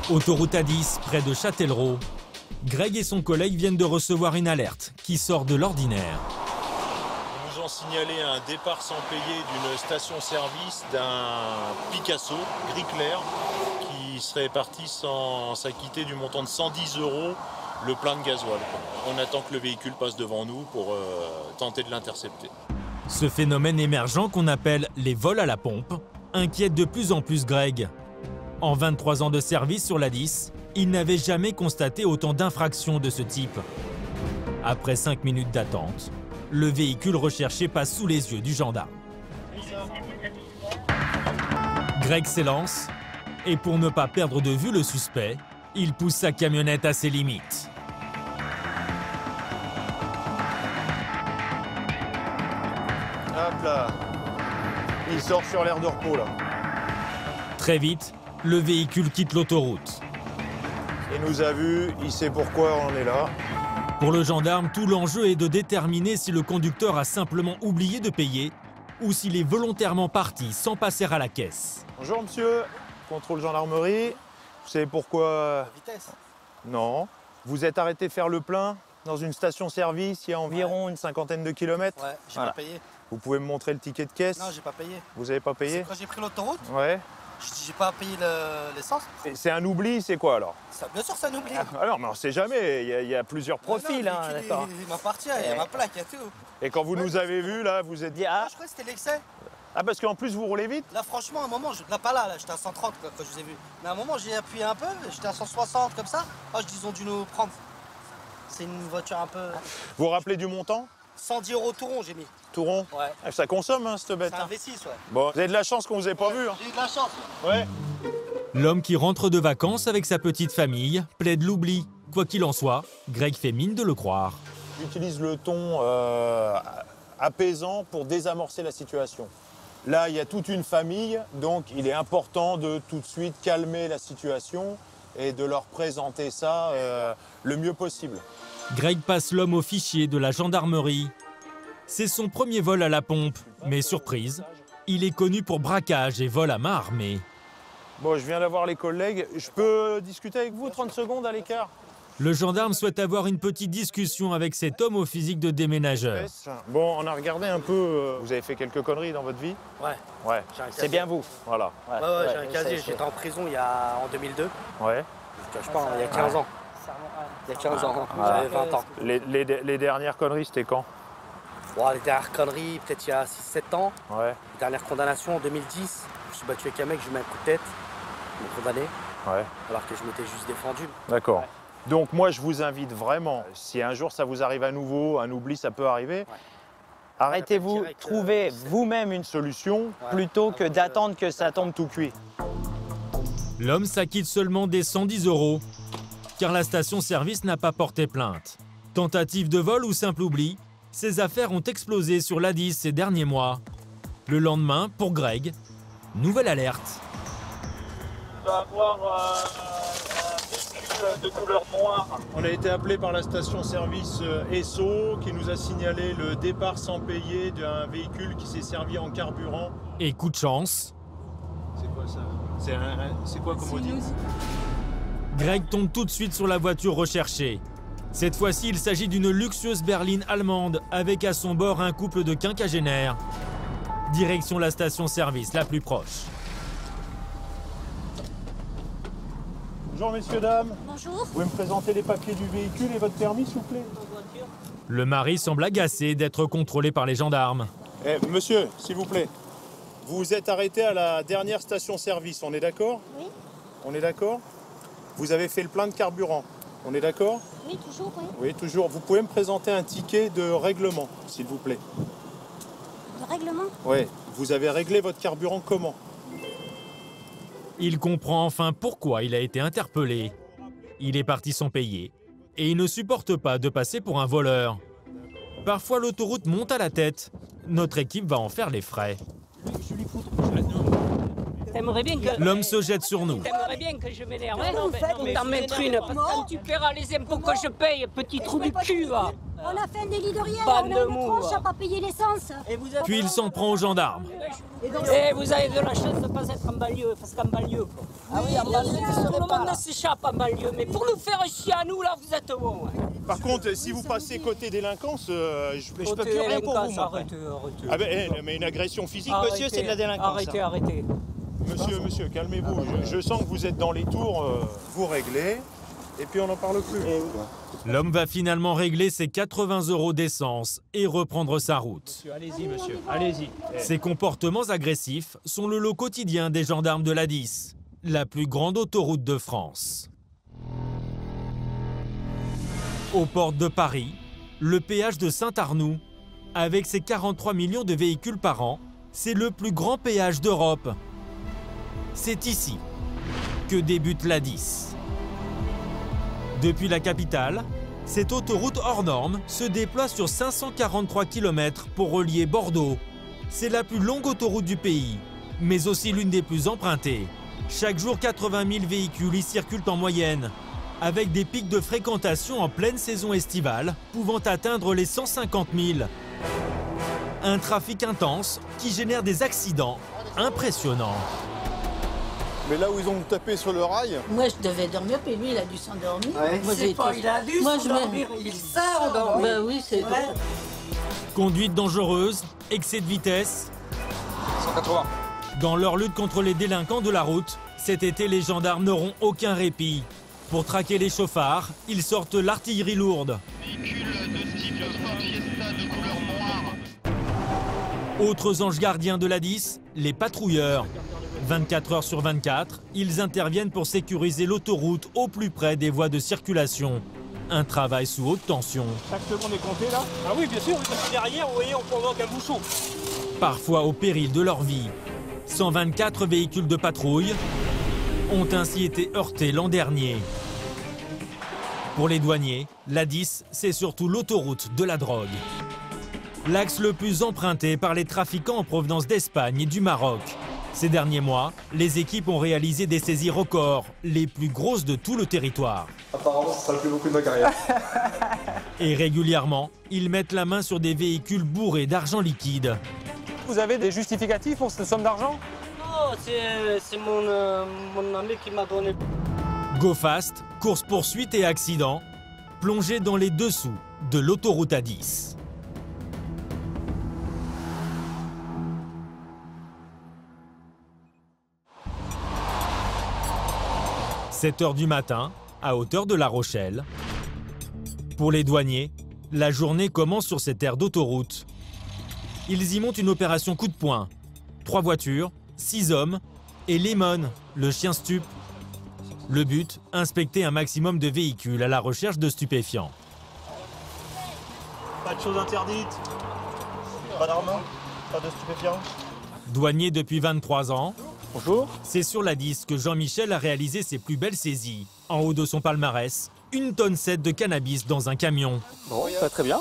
Autoroute A10, près de Châtellerault. Greg et son collègue viennent de recevoir une alerte qui sort de l'ordinaire. Ils nous ont signalé un départ sans payer d'une station-service d'un Picasso gris clair qui serait parti sans s'acquitter du montant de 110 € le plein de gasoil. On attend que le véhicule passe devant nous pour tenter de l'intercepter. Ce phénomène émergent qu'on appelle les vols à la pompe inquiète de plus en plus Greg. En 23 ans de service sur l'A10, il n'avait jamais constaté autant d'infractions de ce type. Après 5 minutes d'attente, le véhicule recherché passe sous les yeux du gendarme. Greg s'élance et pour ne pas perdre de vue le suspect, il pousse sa camionnette à ses limites. Hop là, il sort sur l'aire de repos là. Très vite, le véhicule quitte l'autoroute. Il nous a vus, il sait pourquoi on est là. Pour le gendarme, tout l'enjeu est de déterminer si le conducteur a simplement oublié de payer ou s'il est volontairement parti sans passer à la caisse. Bonjour monsieur, contrôle gendarmerie. Vous savez pourquoi? Vitesse. Non. Vous êtes arrêté faire le plein dans une station-service il y a environ une cinquantaine de kilomètres. Ouais, j'ai Voilà. pas payé. Vous pouvez me montrer le ticket de caisse? Non, j'ai pas payé. Vous avez pas payé? Quand j'ai pris l'autoroute, Ouais. j'ai pas payé l'essence. C'est un oubli, c'est quoi alors? Bien sûr, ça n'oublie. Alors, mais on sait jamais, il y a plusieurs profils, Non, hein, d'accord. Il m'appartient, il y a ma plaque, il y a tout. Et quand vous nous avez vus, là, vous êtes dit, Ah, ah, je crois que c'était l'excès. parce qu'en plus, vous roulez vite? Là, franchement, à un moment, là, pas là, j'étais à 130 quand je vous ai vu. Mais à un moment, j'ai appuyé un peu, j'étais à 160 comme ça. Oh, je dis, ils ont dû nous prendre. C'est une voiture un peu. Vous vous rappelez du montant? 110 € tout rond, j'ai mis. Tout rond? Ouais. Ah, ça consomme, hein, cette bête. C'est un hein. V6, ouais. Bon, vous avez de la chance qu'on vous ait pas vu. Hein. J'ai eu de la chance. Ouais. L'homme qui rentre de vacances avec sa petite famille plaide l'oubli. Quoi qu'il en soit, Greg fait mine de le croire. J'utilise le ton apaisant pour désamorcer la situation. Là, il y a toute une famille, donc il est important de tout de suite calmer la situation et de leur présenter ça le mieux possible. Greg passe l'homme au fichier de la gendarmerie. C'est son premier vol à la pompe, mais surprise, il est connu pour braquage et vol à main armée. Bon, je viens d'avoir les collègues. Je peux discuter avec vous 30 secondes à l'écart? Le gendarme souhaite avoir une petite discussion avec cet homme au physique de déménageur. Bon, on a regardé un peu. Vous avez fait quelques conneries dans votre vie? Ouais. Ouais. C'est bien vous. Voilà. Ouais, j'ai un casier. J'étais en prison en 200002. Ouais. Je cache pas, il y a 15 ans. Il y a 15 ans, j'avais 20 ans. Les dernières conneries, c'était quand? Bon, les dernières conneries, peut-être il y a 6-7 ans. Ouais. Les dernières condamnations en 2010. Je me suis battu avec un mec, je lui ai mis un coup de tête. Ils m'ont condamné, Ouais. alors que je m'étais juste défendu. D'accord. Donc moi, je vous invite vraiment, si un jour ça vous arrive à nouveau, un oubli, ça peut arriver, arrêtez-vous, trouvez vous-même une solution plutôt que d'attendre que ça tombe tout cuit. L'homme s'acquitte seulement des 110 €, car la station-service n'a pas porté plainte. Tentative de vol ou simple oubli, ces affaires ont explosé sur l'A10 ces derniers mois. Le lendemain, pour Greg, nouvelle alerte. On va avoir un véhicule de couleur noire. On a été appelé par la station-service Esso qui nous a signalé le départ sans payer d'un véhicule qui s'est servi en carburant. Et coup de chance, C'est quoi ça? C'est quoi comme modif? Greg tombe tout de suite sur la voiture recherchée. Cette fois-ci, il s'agit d'une luxueuse berline allemande avec à son bord un couple de quinquagénaires. Direction la station-service la plus proche. Bonjour messieurs, dames. Bonjour. Vous pouvez me présenter les papiers du véhicule et votre permis, s'il vous plaît? Le mari semble agacé d'être contrôlé par les gendarmes. Eh, monsieur, s'il vous plaît, vous êtes arrêté à la dernière station-service, on est d'accord? Oui. On est d'accord? Vous avez fait le plein de carburant, on est d'accord? Oui, toujours, oui. Oui, toujours. Vous pouvez me présenter un ticket de règlement, s'il vous plaît? Le règlement? Oui. Vous avez réglé votre carburant comment? Il comprend enfin pourquoi il a été interpellé. Il est parti sans payer et il ne supporte pas de passer pour un voleur. Parfois l'autoroute monte à la tête. Notre équipe va en faire les frais. T'aimerais bien que... L'homme se jette sur nous. T'aimerais bien que je m'énerve. T'en mettre une. Quand tu paieras les impôts que je paye, petit trou du cul, va. On a fait un délit de rien, Bande on a de une mous, tronche va. à pas payer l'essence. Puis il s'en prend aux gendarmes. Et vous avez de la chance de ne pas être en banlieue, parce qu'en banlieue, quoi. Ah oui, en banlieue, tout le monde s'échappe en banlieue, mais pour nous faire chier à nous, là, vous êtes bons. Ouais. Par contre, si vous passez côté délinquance, je peux plus rien pour vous. Moi. Arrêtez. Ah mais une agression physique, monsieur, c'est de la délinquance. Arrêtez. Monsieur, calmez-vous. Je sens que vous êtes dans les tours. Vous réglez, et puis on n'en parle plus. L'homme va finalement régler ses 80 € d'essence et reprendre sa route. Allez-y, monsieur, allez-y. Ces comportements agressifs sont le lot quotidien des gendarmes de l'A10, la plus grande autoroute de France. Aux portes de Paris, le péage de Saint-Arnoux, avec ses 43 millions de véhicules par an, c'est le plus grand péage d'Europe. C'est ici que débute l'A10. Depuis la capitale, cette autoroute hors norme se déploie sur 543 km pour relier Bordeaux. C'est la plus longue autoroute du pays, mais aussi l'une des plus empruntées. Chaque jour, 80 000 véhicules y circulent en moyenne, avec des pics de fréquentation en pleine saison estivale, pouvant atteindre les 150 000. Un trafic intense qui génère des accidents impressionnants. Mais là où ils ont tapé sur le rail... Moi, je devais dormir, puis lui, il a dû s'endormir. Ouais. Moi, C'est pas, il a dû s'endormir, il s'est endormi. Bah oui, c'est vrai. Conduite dangereuse, excès de vitesse. 180. Dans leur lutte contre les délinquants de la route, cet été, les gendarmes n'auront aucun répit. Pour traquer les chauffards, ils sortent l'artillerie lourde. Véhicule de style Ford Fiesta de couleur noire. Autres anges gardiens de l'A10, les patrouilleurs. 24 heures sur 24, ils interviennent pour sécuriser l'autoroute au plus près des voies de circulation. Un travail sous haute tension. Chaque seconde est comptée là? Ah oui, bien sûr, parce que derrière, vous voyez, on provoque un bouchon. Parfois au péril de leur vie. 124 véhicules de patrouille ont ainsi été heurtés l'an dernier. Pour les douaniers, l'A10, c'est surtout l'autoroute de la drogue. L'axe le plus emprunté par les trafiquants en provenance d'Espagne et du Maroc. Ces derniers mois, les équipes ont réalisé des saisies records, les plus grosses de tout le territoire. Apparemment, ça sera le plus beaucoup de ma carrière. Et régulièrement, ils mettent la main sur des véhicules bourrés d'argent liquide. Vous avez des justificatifs pour cette somme d'argent? Non, c'est mon ami qui m'a donné. Go fast, course-poursuite et accident, plongés dans les dessous de l'autoroute A10. « 7 h du matin, à hauteur de La Rochelle. Pour les douaniers, la journée commence sur cette aire d'autoroute. Ils y montent une opération coup de poing. 3 voitures, 6 hommes et Lemon, le chien stup. Le but, inspecter un maximum de véhicules à la recherche de stupéfiants. Pas de choses interdites. Pas d'armes. Pas de stupéfiants. Douanier depuis 23 ans, Bonjour. c'est sur l'A10 que Jean-Michel a réalisé ses plus belles saisies. En haut de son palmarès, 1,7 tonne de cannabis dans un camion. Bon, très bien.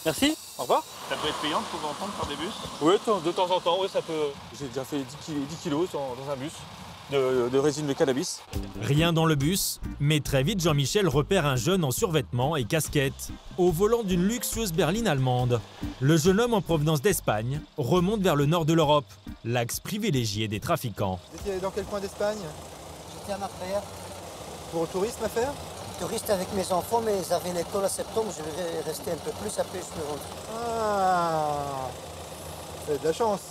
Merci, au revoir. Ça peut être payant de temps en temps de faire des bus. Oui, de temps en temps, oui, ça peut. J'ai déjà fait 10 kilos dans un bus de résine de cannabis. Rien dans le bus, mais très vite Jean-Michel repère un jeune en survêtement et casquette, au volant d'une luxueuse berline allemande. Le jeune homme en provenance d'Espagne remonte vers le nord de l'Europe, l'axe privilégié des trafiquants. Vous étiez dans quel coin d'Espagne? J'étais à Marseille, Pour le tourisme à faire? touriste avec mes enfants, mais ils avaient l'école à septembre, je vais rester un peu plus, après je suis rentré. Ah, vous avez de la chance.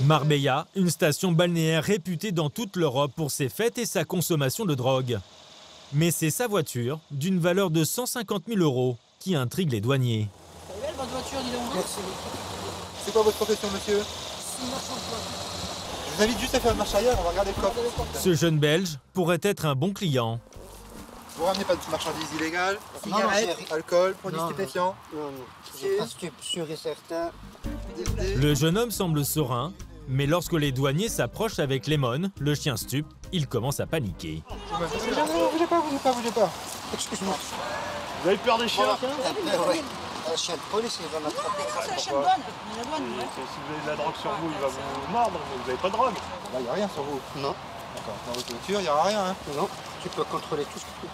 Marbella, une station balnéaire réputée dans toute l'Europe pour ses fêtes et sa consommation de drogue. Mais c'est sa voiture, d'une valeur de 150 000 € qui intrigue les douaniers. C'est belle votre voiture, dis donc. Merci. C'est quoi votre profession, monsieur? C'est une marchande de voiture. Je vous invite juste à faire une marche arrière, on va regarder le coffre. Ce jeune Belge pourrait être un bon client. Vous ramenez pas de marchandises illégales, Non, cigarettes, j'ai- alcool, produits Non, stupéfiants. Non, non, j'ai pas sûr et certain. Le jeune homme semble serein, mais lorsque les douaniers s'approchent avec Lemon, le chien stup, il commence à paniquer. Bougez pas. Excuse-moi. Vous avez peur des chiens? Ouais. Un chien de police, il va m'attraper. Si vous avez de la drogue sur vous, il va vous mordre, mais vous n'avez pas de drogue. Là, il n'y a rien sur vous. Non, D'accord. Dans votre voiture, il n'y aura rien. Hein. non, tu peux contrôler tout ce que tu veux.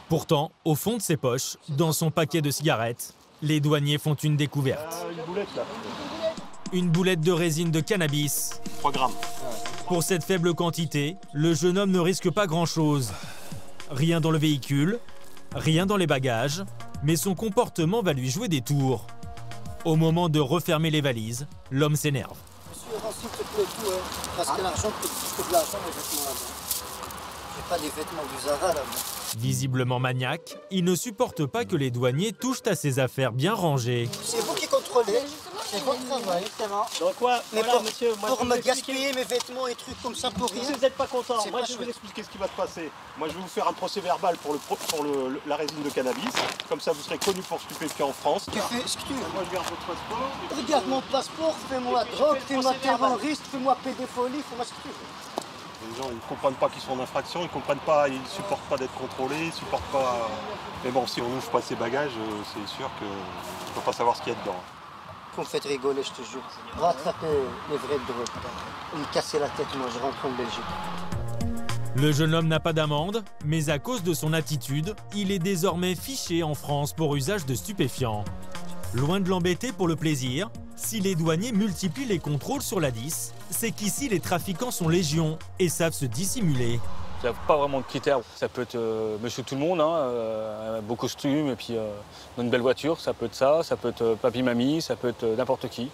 Pourtant, au fond de ses poches, dans son paquet de cigarettes, les douaniers font une découverte. Une boulette là. Une boulette de résine de cannabis. 3 grammes. Pour cette faible quantité, le jeune homme ne risque pas grand-chose. Rien dans le véhicule, rien dans les bagages, mais son comportement va lui jouer des tours. Au moment de refermer les valises, l'homme s'énerve. Monsieur, s'il te plaît, tout, hein, parce que l'argent coûte plus que de l'argent, les vêtements là-bas. J'ai pas des vêtements du Zara là-bas. Visiblement maniaque, il ne supporte pas que les douaniers touchent à ses affaires bien rangées. C'est vous qui contrôlez, c'est votre travail. Donc quoi, Mais voilà, pour, monsieur, moi, pour je vais me vous expliquer. gaspiller mes vêtements et trucs comme ça pour rien. Si vous n'êtes pas content, C'est moi pas je vais vous chouette. expliquer ce qui va se passer. Moi je vais vous faire un procès verbal pour la résine de cannabis. Comme ça vous serez connu pour stupéfiant en France. Tu fais ce que tu veux. Moi je garde votre passeport. Regarde mon passeport, fais-moi drogue, fais-moi terroriste, fais-moi pédophilie, fais-moi ce que tu veux. Les gens ils ne comprennent pas qu'ils sont en infraction, ils comprennent pas, ils supportent pas d'être contrôlés, ils supportent pas. Mais bon, si on n'ouvre pas ses bagages, c'est sûr qu'on ne peut pas savoir ce qu'il y a dedans. Vous me faites rigoler, je te jure. Va attraper les vrais drogues. Ils me cassaient la tête, moi je rentre en Belgique. Le jeune homme n'a pas d'amende, mais à cause de son attitude, il est désormais fiché en France pour usage de stupéfiants. Loin de l'embêter pour le plaisir, si les douaniers multiplient les contrôles sur la 10, c'est qu'ici les trafiquants sont légion et savent se dissimuler. Il n'y a pas vraiment de critères. Ça peut être monsieur tout le monde, un beau costume et puis dans une belle voiture. Ça peut être ça peut être papy-mamie, ça peut être n'importe qui.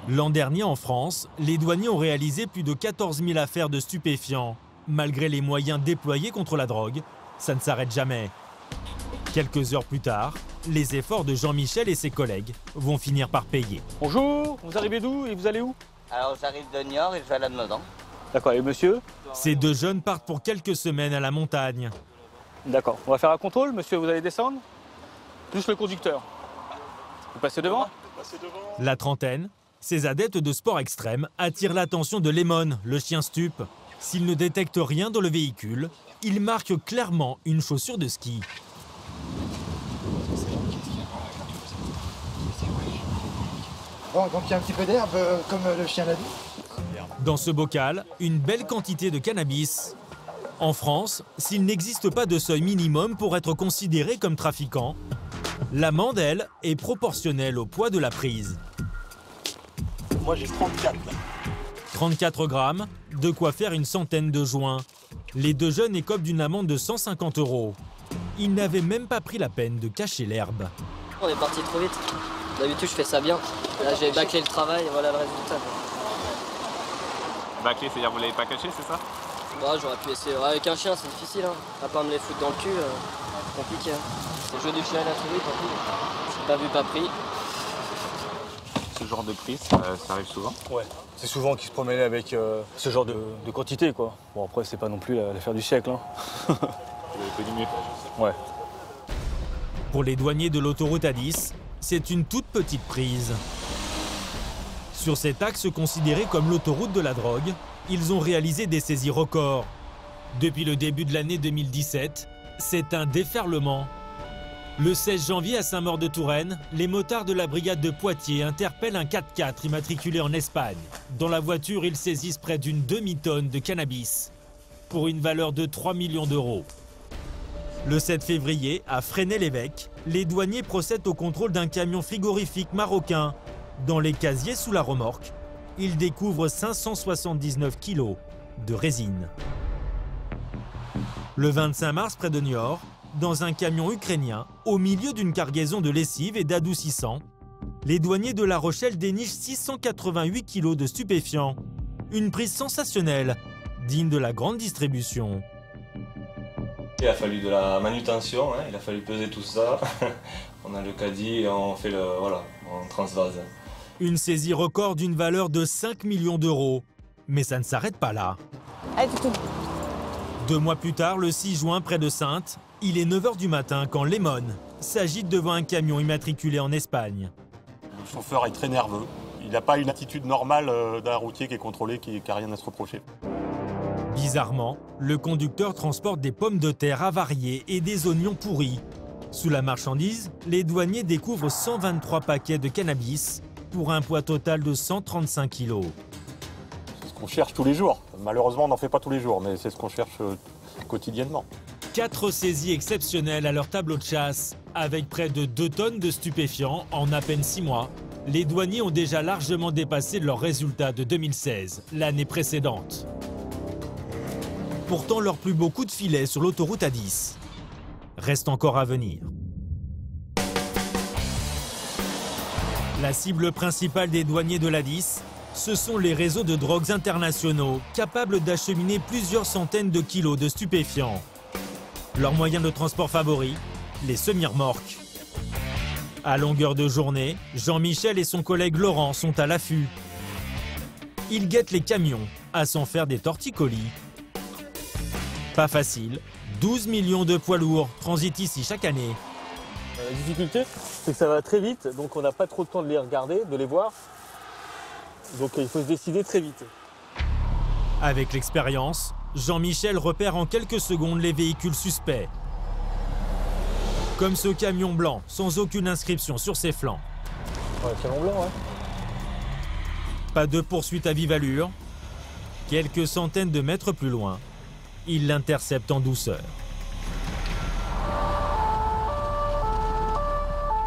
L'an dernier en France, les douaniers ont réalisé plus de 14 000 affaires de stupéfiants. Malgré les moyens déployés contre la drogue, ça ne s'arrête jamais. Quelques heures plus tard, les efforts de Jean-Michel et ses collègues vont finir par payer. Bonjour, vous arrivez d'où et vous allez où? Alors j'arrive de Niort et je vais à la Meudon. D'accord, et monsieur? Ces deux jeunes partent pour quelques semaines à la montagne. D'accord, on va faire un contrôle, monsieur, vous allez descendre? Plus le conducteur. Vous passez devant? La trentaine, ces adeptes de sport extrême attirent l'attention de Lemon, le chien stup. S'il ne détecte rien dans le véhicule, il marque clairement une chaussure de ski. Bon, donc il y a un petit peu d'herbe, comme le chien l'a dit. Dans ce bocal, une belle quantité de cannabis. En France, s'il n'existe pas de seuil minimum pour être considéré comme trafiquant, l'amende, elle, est proportionnelle au poids de la prise. Moi j'ai 34 là. 34 grammes, de quoi faire une centaine de joints. Les deux jeunes écopent d'une amende de 150 €. Ils n'avaient même pas pris la peine de cacher l'herbe. On est parti trop vite. D'habitude, je fais ça bien. Là, j'ai bâclé le travail et voilà le résultat. Bâclé, c'est-à-dire vous l'avez pas caché, c'est ça? Bah, j'aurais pu essayer. Ouais, avec un chien, c'est difficile. Hein. À part me les foutre dans le cul, compliqué. Hein. C'est le jeu du chien à la souris, tant pis. Pas vu, pas pris. Ce genre de prise, ça arrive souvent? Ouais, c'est souvent qu'ils se promènent avec ce genre de quantité, quoi. Bon, après, c'est pas non plus l'affaire du siècle. Hein. Vous avez connu mieux? Ouais. Pour les douaniers de l'autoroute A10, c'est une toute petite prise. Sur cet axe considéré comme l'autoroute de la drogue, ils ont réalisé des saisies records. Depuis le début de l'année 2017, c'est un déferlement. Le 16 janvier à Saint-Maur-de-Touraine, les motards de la brigade de Poitiers interpellent un 4x4 immatriculé en Espagne. Dans la voiture, ils saisissent près d'une demi-tonne de cannabis, pour une valeur de 3 millions d'euros. Le 7 février, à Fresnay-l'Évêque, les douaniers procèdent au contrôle d'un camion frigorifique marocain. Dans les casiers sous la remorque, ils découvrent 579 kilos de résine. Le 25 mars, près de Niort, dans un camion ukrainien, au milieu d'une cargaison de lessive et d'adoucissants, les douaniers de La Rochelle dénichent 688 kilos de stupéfiants. Une prise sensationnelle, digne de la grande distribution. Il a fallu de la manutention, hein, il a fallu peser tout ça. On a le caddie et on fait on transvase. Une saisie record d'une valeur de 5 millions d'euros. Mais ça ne s'arrête pas là. Allez, tout. 2 mois plus tard, le 6 juin, près de Saintes, il est 9 h du matin quand Lemon s'agite devant un camion immatriculé en Espagne. Le chauffeur est très nerveux. Il n'a pas une attitude normale d'un routier qui est contrôlé, qui n'a rien à se reprocher. Bizarrement, le conducteur transporte des pommes de terre avariées et des oignons pourris. Sous la marchandise, les douaniers découvrent 123 paquets de cannabis pour un poids total de 135 kilos. C'est ce qu'on cherche tous les jours. Malheureusement, on n'en fait pas tous les jours, mais c'est ce qu'on cherche quotidiennement. 4 saisies exceptionnelles à leur tableau de chasse. Avec près de 2 tonnes de stupéfiants en à peine 6 mois, les douaniers ont déjà largement dépassé leurs résultats de 2016, l'année précédente. Pourtant, leur plus beau coup de filet sur l'autoroute A10 reste encore à venir. La cible principale des douaniers de l'A10, ce sont les réseaux de drogues internationaux capables d'acheminer plusieurs centaines de kilos de stupéfiants. Leur moyen de transport favori, les semi-remorques. À longueur de journée, Jean-Michel et son collègue Laurent sont à l'affût. Ils guettent les camions à s'en faire des torticolis. Pas facile, 12 millions de poids lourds transitent ici chaque année. La difficulté, c'est que ça va très vite, donc on n'a pas trop le temps de les regarder, de les voir. Donc il faut se décider très vite. Avec l'expérience, Jean-Michel repère en quelques secondes les véhicules suspects. Comme ce camion blanc, sans aucune inscription sur ses flancs. Ouais, camion blanc, ouais. Pas de poursuite à vive allure. Quelques centaines de mètres plus loin, il l'intercepte en douceur.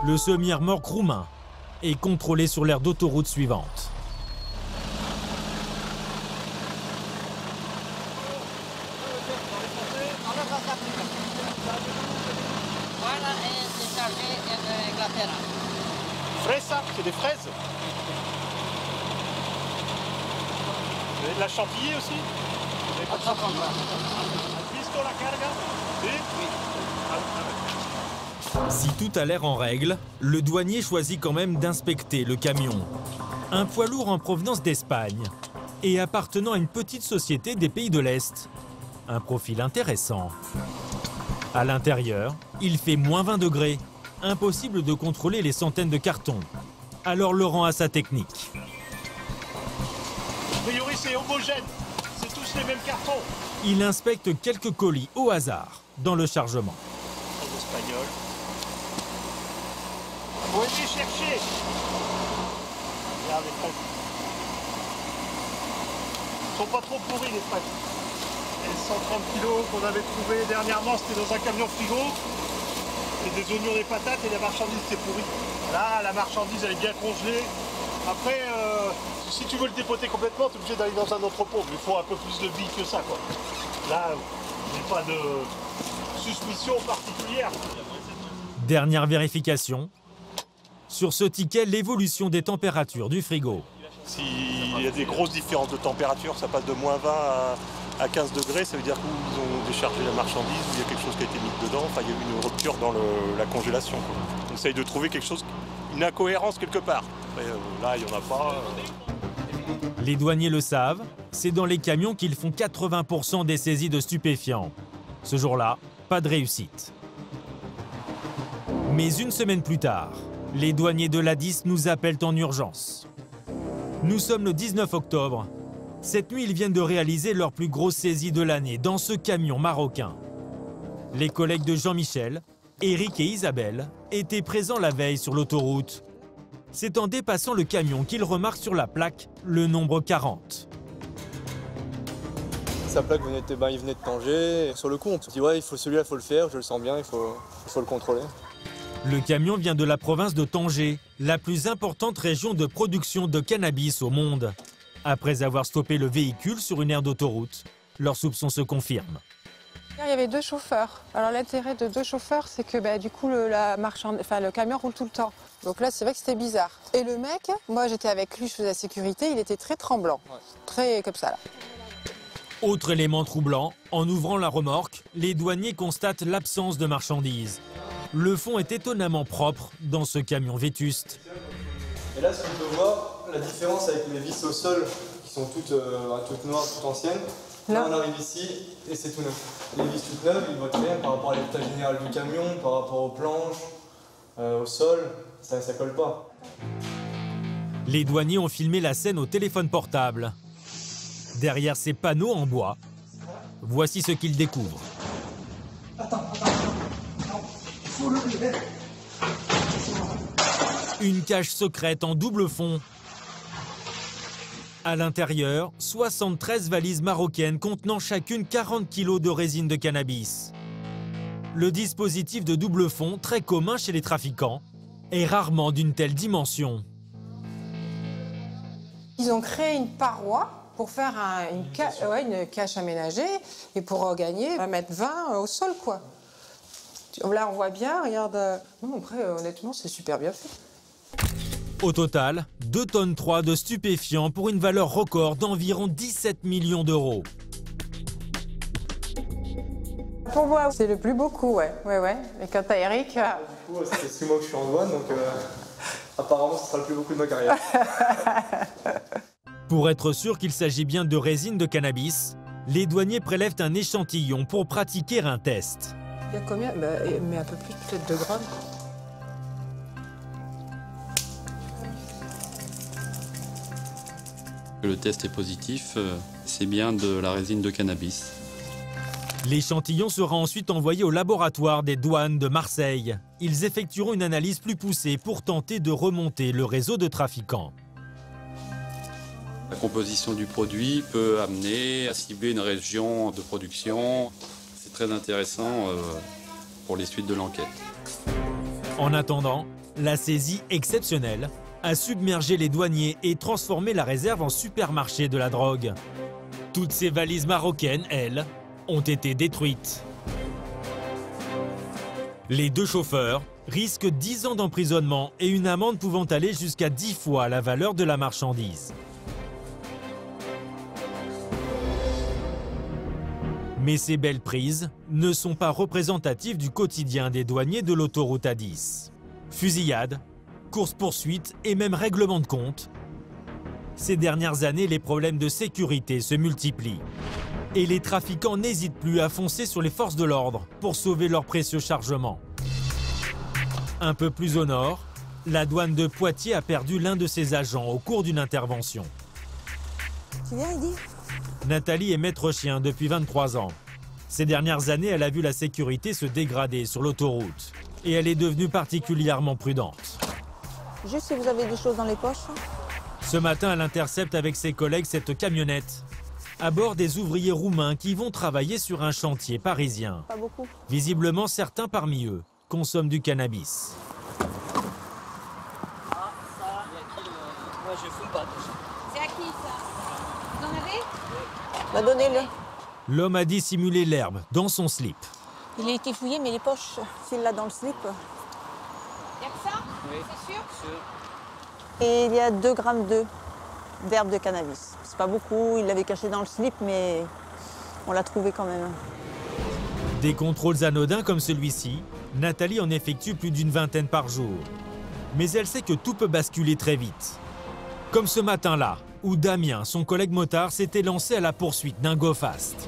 Le semi-remorque roumain est contrôlé sur l'aire d'autoroute suivante. Fraises, ça? C'est des fraises? Vous avez de la chantilly aussi? Vous avez pas de chantilly? Visto la carga? Oui. Si tout a l'air en règle, le douanier choisit quand même d'inspecter le camion. Un poids lourd en provenance d'Espagne et appartenant à une petite société des pays de l'Est. Un profil intéressant. À l'intérieur, il fait moins 20 degrés. Impossible de contrôler les centaines de cartons. Alors Laurent a sa technique. A priori, c'est homogène. C'est tous les mêmes cartons. Il inspecte quelques colis au hasard dans le chargement. Les Espagnols. Faut aller chercher. Regarde les fraises. Ils sont pas trop pourris les fraises. Les 130 kilos qu'on avait trouvé dernièrement, c'était dans un camion frigo. C'est des oignons, des patates et la marchandise c'est pourri. Là, la marchandise elle est bien congelée. Après, si tu veux le dépoter complètement, tu es obligé d'aller dans un entrepôt. Mais il faut un peu plus de billes que ça, quoi. Là, j'ai pas de suspicion particulière. Dernière vérification. Sur ce ticket, l'évolution des températures du frigo. S'il y a des grosses différences de température, ça passe de moins 20 à 15 degrés, ça veut dire qu'ils ont déchargé la marchandise, ou il y a quelque chose qui a été mis dedans, enfin il y a eu une rupture dans la congélation. Quoi. On essaye de trouver quelque chose, une incohérence quelque part. Après, là, il n'y en a pas. Les douaniers le savent, c'est dans les camions qu'ils font 80% des saisies de stupéfiants. Ce jour-là, pas de réussite. Mais une semaine plus tard, les douaniers de l'A10 nous appellent en urgence. Nous sommes le 19 octobre. Cette nuit, ils viennent de réaliser leur plus grosse saisie de l'année dans ce camion marocain. Les collègues de Jean-Michel, Eric et Isabelle, étaient présents la veille sur l'autoroute. C'est en dépassant le camion qu'ils remarquent sur la plaque le nombre 40. Sa plaque il venait de Tanger. Sur le coup, on se dit ouais, celui-là, il faut le faire, je le sens bien, il faut le contrôler. Le camion vient de la province de Tanger, la plus importante région de production de cannabis au monde. Après avoir stoppé le véhicule sur une aire d'autoroute, leurs soupçons se confirment. Il y avait 2 chauffeurs. Alors l'intérêt de 2 chauffeurs, c'est que du coup le camion roule tout le temps. Donc là, c'est vrai que c'était bizarre. Et le mec, moi j'étais avec lui, je faisais la sécurité, il était très tremblant, très comme ça là. Autre élément troublant, en ouvrant la remorque, les douaniers constatent l'absence de marchandises. Le fond est étonnamment propre dans ce camion vétuste. Et là, ce qu'on peut voir, la différence avec les vis au sol, qui sont toutes noires, toutes anciennes, là on arrive ici et c'est tout neuf. Les vis toutes neuves, ils voient très bien par rapport à l'état général du camion, par rapport aux planches, au sol, ça colle pas. Les douaniers ont filmé la scène au téléphone portable. Derrière ces panneaux en bois, voici ce qu'ils découvrent. Une cage secrète en double fond. À l'intérieur, 73 valises marocaines contenant chacune 40 kg de résine de cannabis. Le dispositif de double fond, très commun chez les trafiquants, est rarement d'une telle dimension. Ils ont créé une paroi pour faire une cache aménagée et pour gagner 1,20 m au sol, quoi. Là, on voit bien, regarde. Non, après, honnêtement, c'est super bien fait. Au total, 2,3 tonnes de stupéfiants pour une valeur record d'environ 17 millions d'euros. Pour moi, c'est le plus beau coup, ouais. Et quant à Eric... Ça fait 6 mois que je suis en douane, donc apparemment, ce sera le plus beau coup de ma carrière. Pour être sûr qu'il s'agit bien de résine de cannabis, les douaniers prélèvent un échantillon pour pratiquer un test. Il y a combien? Mais un peu plus, peut-être 2 grammes. Le test est positif, c'est bien de la résine de cannabis. L'échantillon sera ensuite envoyé au laboratoire des douanes de Marseille. Ils effectueront une analyse plus poussée pour tenter de remonter le réseau de trafiquants. La composition du produit peut amener à cibler une région de production. C'est très intéressant pour les suites de l'enquête. En attendant, la saisie exceptionnelle a submergé les douaniers et transformé la réserve en supermarché de la drogue. Toutes ces valises marocaines, elles, ont été détruites. Les 2 chauffeurs risquent 10 ans d'emprisonnement et une amende pouvant aller jusqu'à 10 fois la valeur de la marchandise. Mais ces belles prises ne sont pas représentatives du quotidien des douaniers de l'autoroute A10. Fusillades, courses-poursuites et même règlements de compte. Ces dernières années, les problèmes de sécurité se multiplient. Et les trafiquants n'hésitent plus à foncer sur les forces de l'ordre pour sauver leurs précieux chargements. Un peu plus au nord, la douane de Poitiers a perdu l'un de ses agents au cours d'une intervention. Tu viens, Eddy ? Nathalie est maître chien depuis 23 ans. Ces dernières années, elle a vu la sécurité se dégrader sur l'autoroute. Et elle est devenue particulièrement prudente. Juste si vous avez des choses dans les poches. Ce matin, elle intercepte avec ses collègues cette camionnette. À bord des ouvriers roumains qui vont travailler sur un chantier parisien. Pas beaucoup. Visiblement, certains parmi eux consomment du cannabis. Ah, ça, il y a qui Moi, je fume pas. C'est à qui ça? Vous en avez? Bah, donnez-le. L'homme a dissimulé l'herbe dans son slip. Il a été fouillé, mais les poches, s'il l'a dans le slip. Il y a que ça? Oui. C'est sûr? Et il y a 2,2 grammes d'herbe de cannabis. C'est pas beaucoup, il l'avait caché dans le slip, mais on l'a trouvé quand même. Des contrôles anodins comme celui-ci, Nathalie en effectue plus d'une vingtaine par jour. Mais elle sait que tout peut basculer très vite. Comme ce matin-là, où Damien, son collègue motard, s'était lancé à la poursuite d'un go-fast.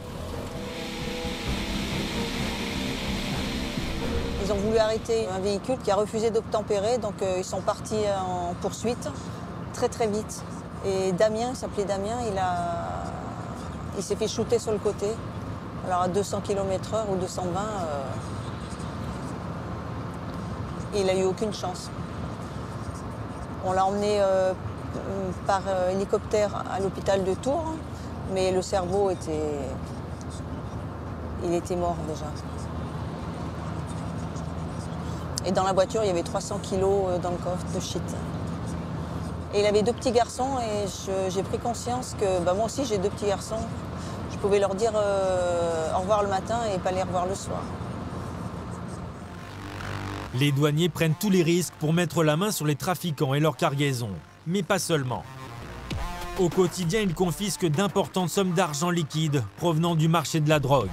Ils ont voulu arrêter un véhicule qui a refusé d'obtempérer, donc ils sont partis en poursuite très très vite. Et Damien, il s'appelait Damien, il s'est fait shooter sur le côté. Alors à 200 km/h ou 220, il a eu aucune chance. On l'a emmené par hélicoptère à l'hôpital de Tours, mais le cerveau était mort déjà. Et dans la voiture, il y avait 300 kilos dans le coffre de shit. Et il avait 2 petits garçons et j'ai pris conscience que moi aussi j'ai 2 petits garçons. Je pouvais leur dire au revoir le matin et pas les revoir le soir. Les douaniers prennent tous les risques pour mettre la main sur les trafiquants et leurs cargaisons. Mais pas seulement. Au quotidien, ils confisquent d'importantes sommes d'argent liquide provenant du marché de la drogue.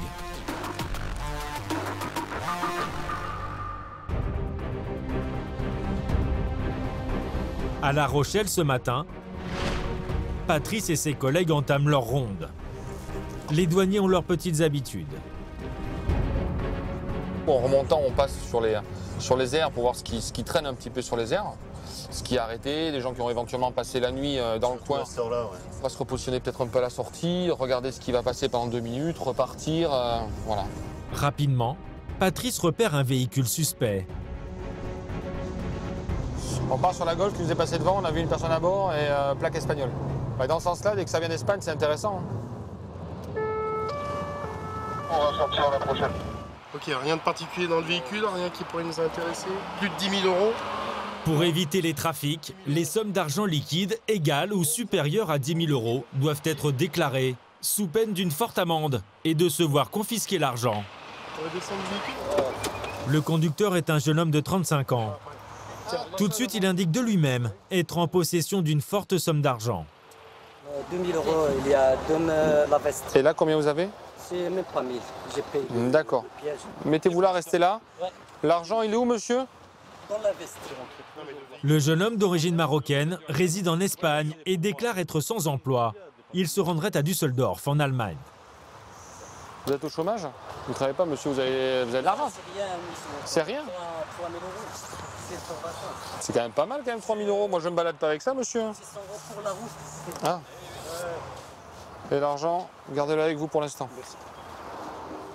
À La Rochelle ce matin, Patrice et ses collègues entament leur ronde. Les douaniers ont leurs petites habitudes. En remontant, on passe sur les aires pour voir ce qui traîne un petit peu sur les aires. Ce qui est arrêté, des gens qui ont éventuellement passé la nuit dans le coin. On va se repositionner peut-être un peu à la sortie, regarder ce qui va passer pendant 2 minutes, repartir, voilà. Rapidement, Patrice repère un véhicule suspect. On part sur la gauche qui nous est passé devant, on a vu une personne à bord et plaque espagnole. Dans ce sens-là, dès que ça vient d'Espagne, c'est intéressant. On va sortir à la prochaine. Ok, rien de particulier dans le véhicule, rien qui pourrait nous intéresser. Plus de 10 000 euros. Pour éviter les trafics, les sommes d'argent liquide égales ou supérieures à 10 000 euros doivent être déclarées, sous peine d'une forte amende et de se voir confisquer l'argent. Le conducteur est un jeune homme de 35 ans. Tout de suite, il indique de lui-même être en possession d'une forte somme d'argent. 2 000 euros, il y a la veste. Et là, combien vous avez? C'est même pas 1000, j'ai payé. D'accord. Mettez-vous là, restez là. Ouais. L'argent, il est où, monsieur? Dans la veste. Le jeune homme d'origine marocaine réside en Espagne et déclare être sans emploi. Il se rendrait à Düsseldorf, en Allemagne. Vous êtes au chômage? Vous ne travaillez pas, monsieur? Vous avez de l'argent? C'est rien. 3 000 euros. C'est quand même pas mal, quand même, 3 000 euros. Moi, je me balade pas avec ça, monsieur. 600 euros pour la route. Ah. Et l'argent, gardez-le avec vous pour l'instant.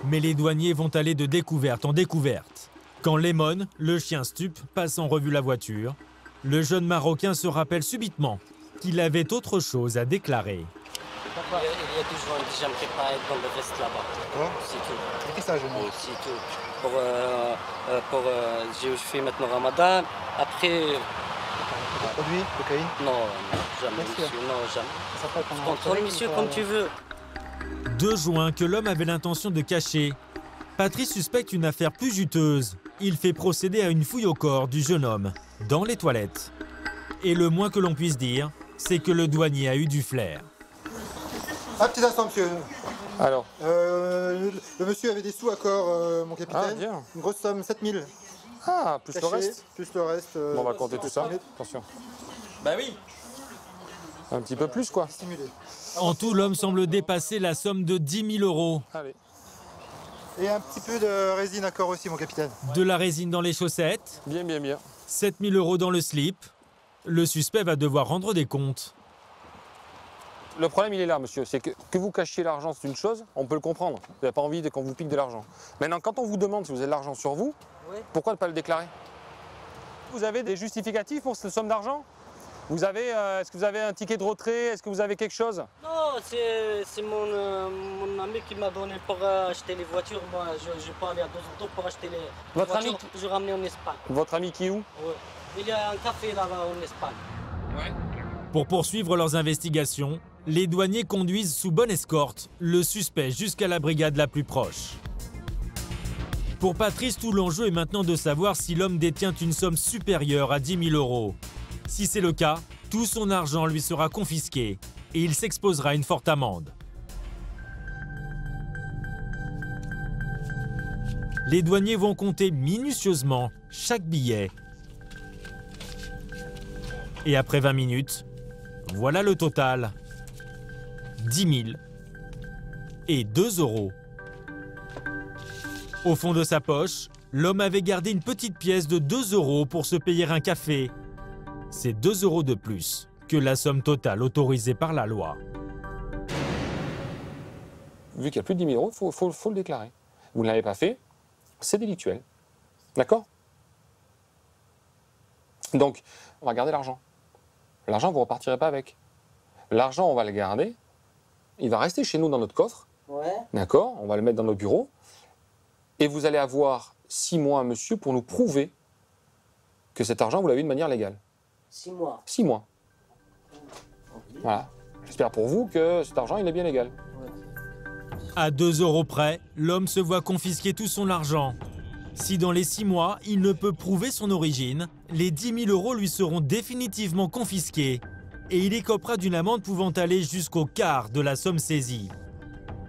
Mais les douaniers vont aller de découverte en découverte. Quand Lemon, le chien stup, passe en revue la voiture, le jeune Marocain se rappelle subitement qu'il avait autre chose à déclarer. Il y a toujours un déjà préparé dans le veste là-bas. C'est tout. Qu'est-ce que ça, jeune homme? C'est tout. Je fais maintenant Ramadan. Après. Produit, cocaïne? Non, jamais, monsieur. Non, jamais. Contrôle, monsieur, comme tu veux. 2 joints que l'homme avait l'intention de cacher. Patrice suspecte une affaire plus juteuse. Il fait procéder à une fouille au corps du jeune homme, dans les toilettes. Et le moins que l'on puisse dire, c'est que le douanier a eu du flair. Un petit instant, monsieur. Alors le monsieur avait des sous à corps, mon capitaine. Ah, bien. Une grosse somme, 7 000. Ah, plus caché, le reste? Plus le reste. Bon, on va compter tout ça. Attention. Bah oui. Un petit peu plus, quoi. Stimulé. En tout, l'homme semble dépasser la somme de 10 000 euros. Allez. Et un petit peu de résine à corps aussi, mon capitaine. De la résine dans les chaussettes. Bien, bien, bien. 7 000 euros dans le slip. Le suspect va devoir rendre des comptes. Le problème, il est là, monsieur. C'est que vous cachiez l'argent, c'est une chose, on peut le comprendre. Vous n'avez pas envie qu'on vous pique de l'argent. Maintenant, quand on vous demande si vous avez de l'argent sur vous, pourquoi ne pas le déclarer? Vous avez des justificatifs pour cette somme d'argent? Vous avez, est-ce que vous avez un ticket de retrait? Est-ce que vous avez quelque chose? Non, c'est mon ami qui m'a donné pour acheter les voitures. Moi, je peux aller à 2 autos pour acheter les voitures que je ramenais en Espagne. Votre ami qui est où? Ouais. Il y a un café là-bas en Espagne. Ouais. Pour poursuivre leurs investigations, les douaniers conduisent sous bonne escorte le suspect jusqu'à la brigade la plus proche. Pour Patrice, tout l'enjeu est maintenant de savoir si l'homme détient une somme supérieure à 10 000 euros. Si c'est le cas, tout son argent lui sera confisqué et il s'exposera à une forte amende. Les douaniers vont compter minutieusement chaque billet. Et après 20 minutes, voilà le total. 10 000 et 2 euros. Au fond de sa poche, l'homme avait gardé une petite pièce de 2 euros pour se payer un café. C'est 2 euros de plus que la somme totale autorisée par la loi. Vu qu'il y a plus de 10 000 euros, il faut le déclarer. Vous ne l'avez pas fait, c'est délictuel. D'accord? Donc, on va garder l'argent. L'argent, vous ne repartirez pas avec. L'argent, on va le garder. Il va rester chez nous dans notre coffre. Ouais. D'accord? On va le mettre dans nos bureaux. Et vous allez avoir 6 mois, monsieur, pour nous prouver que cet argent, vous l'avez eu de manière légale. 6 mois. 6 mois. Voilà. J'espère pour vous que cet argent, il est bien légal. À 2 euros près, l'homme se voit confisquer tout son argent. Si dans les 6 mois, il ne peut prouver son origine, les 10 000 euros lui seront définitivement confisqués et il écopera d'une amende pouvant aller jusqu'au quart de la somme saisie,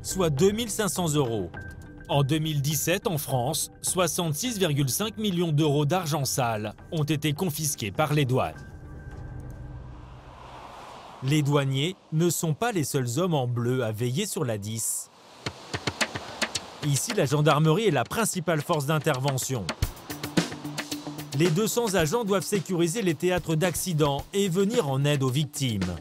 soit 2 500 euros. En 2017, en France, 66,5 millions d'euros d'argent sale ont été confisqués par les douanes. Les douaniers ne sont pas les seuls hommes en bleu à veiller sur la 10. Ici, la gendarmerie est la principale force d'intervention. Les 200 agents doivent sécuriser les théâtres d'accidents et venir en aide aux victimes.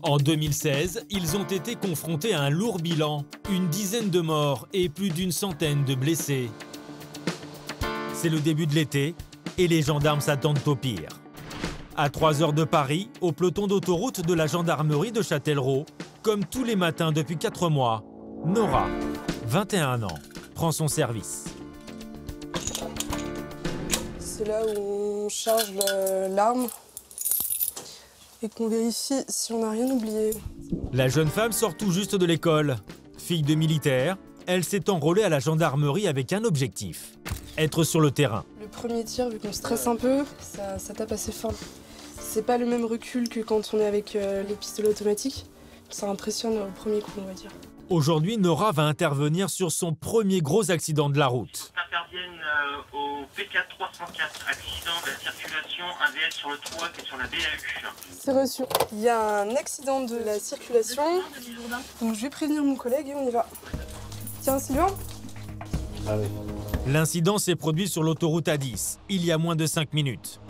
En 2016, ils ont été confrontés à un lourd bilan, une dizaine de morts et plus d'une centaine de blessés. C'est le début de l'été et les gendarmes s'attendent au pire. À 3 heures de Paris, au peloton d'autoroute de la gendarmerie de Châtellerault, comme tous les matins depuis 4 mois, Nora, 21 ans. prend son service. C'est là où on charge l'arme et qu'on vérifie si on n'a rien oublié. La jeune femme sort tout juste de l'école. Fille de militaire, elle s'est enrôlée à la gendarmerie avec un objectif, être sur le terrain. Le premier tir, vu qu'on stresse un peu, ça tape assez fort. C'est pas le même recul que quand on est avec les pistolets automatiques. Ça impressionne au premier coup, on va dire. Aujourd'hui, Nora va intervenir sur son premier gros accident de la route. Interviennent au P4 304, accident de la circulation, AVS sur le 3 qui est sur la BAU. C'est reçu. Il y a un accident de la circulation, donc je vais prévenir mon collègue et on y va. Tiens, Sylvain. Ah oui. L'incident s'est produit sur l'autoroute A10, il y a moins de 5 minutes.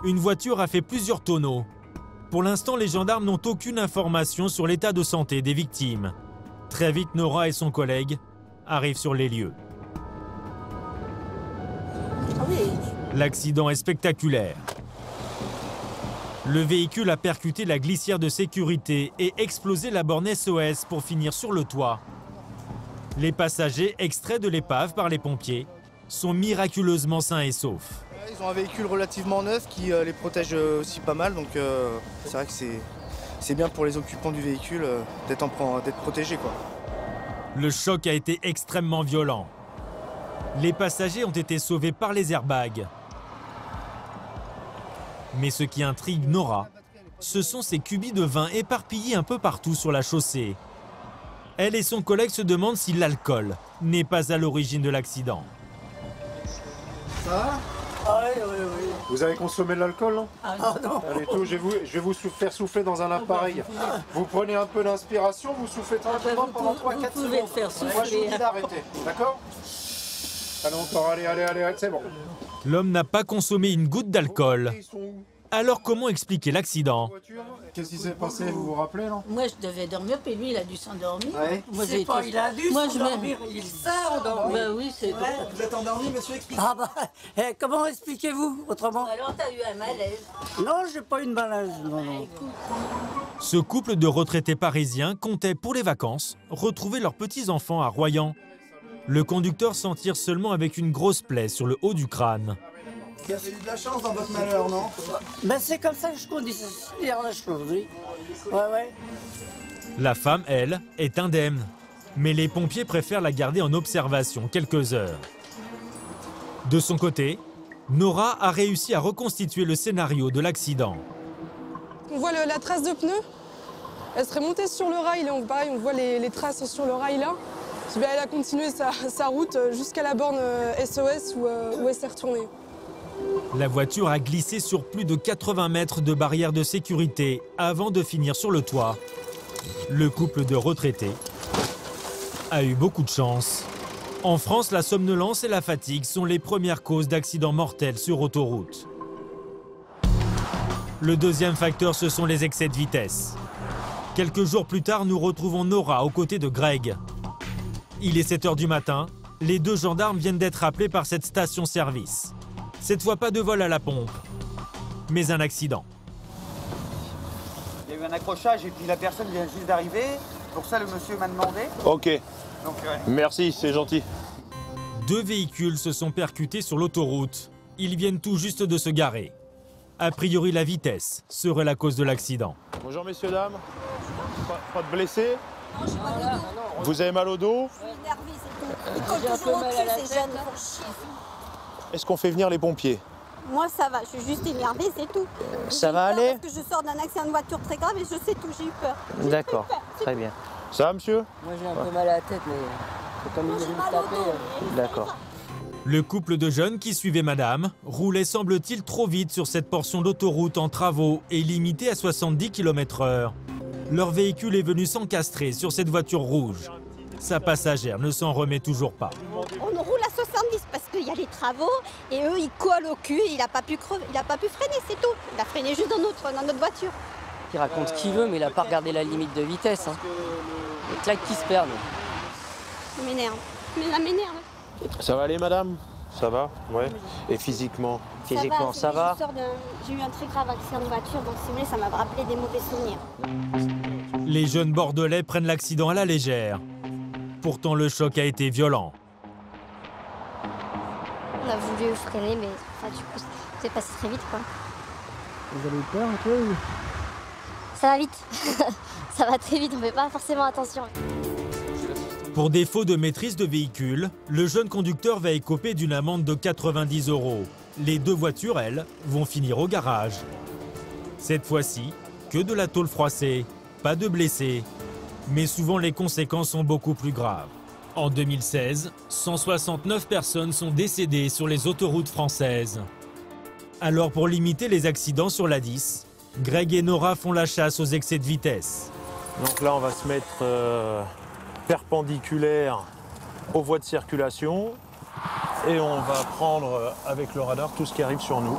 Une voiture a fait plusieurs tonneaux. Pour l'instant, les gendarmes n'ont aucune information sur l'état de santé des victimes. Très vite, Nora et son collègue arrivent sur les lieux. L'accident est spectaculaire. Le véhicule a percuté la glissière de sécurité et explosé la borne SOS pour finir sur le toit. Les passagers, extraits de l'épave par les pompiers, sont miraculeusement sains et saufs. Ils ont un véhicule relativement neuf qui les protège aussi pas mal, donc c'est vrai que c'est bien pour les occupants du véhicule d'être protégés, quoi. Le choc a été extrêmement violent. Les passagers ont été sauvés par les airbags. Mais ce qui intrigue Nora, ce sont ces cubis de vin éparpillés un peu partout sur la chaussée. Elle et son collègue se demandent si l'alcool n'est pas à l'origine de l'accident. Ça va? Oui. Vous avez consommé de l'alcool, non? Non. Allez, tout, je vais vous faire souffler dans un appareil. Vous prenez un peu d'inspiration, vous soufflez tranquillement pendant 3-4 secondes. Vous pouvez le faire souffler. Moi, je vous dis d'arrêter, d'accord? Allez, encore, allez, c'est bon. L'homme n'a pas consommé une goutte d'alcool. Alors comment expliquer l'accident? Qu'est-ce qui s'est passé, vous vous rappelez, non? Moi, je devais dormir, puis lui, il a dû s'endormir. Ouais. C'est pas, il a dû s'endormir, il s'est endormi. Bah oui, c'est vrai. Vous êtes endormi, monsieur, expliquez. Ah bah, comment expliquez-vous autrement? Alors, t'as eu un malaise? Non, j'ai pas eu de malaise, non. Ce couple de retraités parisiens comptait pour les vacances retrouver leurs petits-enfants à Royan. Le conducteur s'en tire seulement avec une grosse plaie sur le haut du crâne. Vous avez eu de la chance dans votre malheur, non? Ben c'est comme ça que je conduis, c'est la chose, oui. Ouais. La femme, elle, est indemne. Mais les pompiers préfèrent la garder en observation quelques heures. De son côté, Nora a réussi à reconstituer le scénario de l'accident. On voit la trace de pneu. Elle serait montée sur le rail, là, pareil, on voit les traces sur le rail là. Puis, elle a continué sa route jusqu'à la borne SOS où elle s'est retournée. La voiture a glissé sur plus de 80 mètres de barrière de sécurité avant de finir sur le toit. Le couple de retraités a eu beaucoup de chance. En France, la somnolence et la fatigue sont les premières causes d'accidents mortels sur autoroute. Le deuxième facteur, ce sont les excès de vitesse. Quelques jours plus tard, nous retrouvons Nora aux côtés de Greg. Il est 7 h du matin. Les deux gendarmes viennent d'être appelés par cette station-service. Cette fois, pas de vol à la pompe, mais un accident. Il y a eu un accrochage et puis la personne vient juste d'arriver. Pour ça, le monsieur m'a demandé. Ok. Donc, merci, c'est gentil. Deux véhicules se sont percutés sur l'autoroute. Ils viennent tout juste de se garer. A priori, la vitesse serait la cause de l'accident. Bonjour messieurs, dames. Pas de blessés? Vous avez mal au dos? J'ai un peu mal à la tête. Est-ce qu'on fait venir les pompiers? Moi ça va, je suis juste énervée, c'est tout. Ça va aller? Parce que je sors d'un accident de voiture très grave et je sais tout, j'ai eu peur. D'accord, très bien. Ça va monsieur? Moi j'ai un peu mal à la tête, mais c'est comme il me taper. D'accord. Le couple de jeunes qui suivait madame roulait semble-t-il trop vite sur cette portion d'autoroute en travaux et limitée à 70 km/h. Leur véhicule est venu s'encastrer sur cette voiture rouge. Sa passagère ne s'en remet toujours pas. On roule à 70 parce qu'il y a les travaux et eux ils collent au cul, il n'a pas pu freiner, c'est tout. Il a freiné juste dans notre voiture. Il raconte ce qu'il veut, mais il n'a pas regardé la limite de vitesse. Les claques qui se perdent. Ça m'énerve, mais ça m'énerve. Ça va aller madame? Ça va? Ouais. Et physiquement? Physiquement, ça va. J'ai eu un très grave accident de voiture, donc si vous voulez, ça m'a rappelé des mauvais souvenirs. Les jeunes Bordelais prennent l'accident à la légère. Pourtant, le choc a été violent. On a voulu freiner, mais enfin, du coup, c'est passé très vite, quoi. Vous avez eu peur un peu ou... Ça va vite. Ça va très vite, on ne fait pas forcément attention. Pour défaut de maîtrise de véhicule, le jeune conducteur va écoper d'une amende de 90 €. Les deux voitures, elles, vont finir au garage. Cette fois-ci, que de la tôle froissée, pas de blessés. Mais souvent, les conséquences sont beaucoup plus graves. En 2016, 169 personnes sont décédées sur les autoroutes françaises. Alors, pour limiter les accidents sur l'A10, Greg et Nora font la chasse aux excès de vitesse. Donc là, on va se mettre perpendiculaire aux voies de circulation et on va prendre avec le radar tout ce qui arrive sur nous.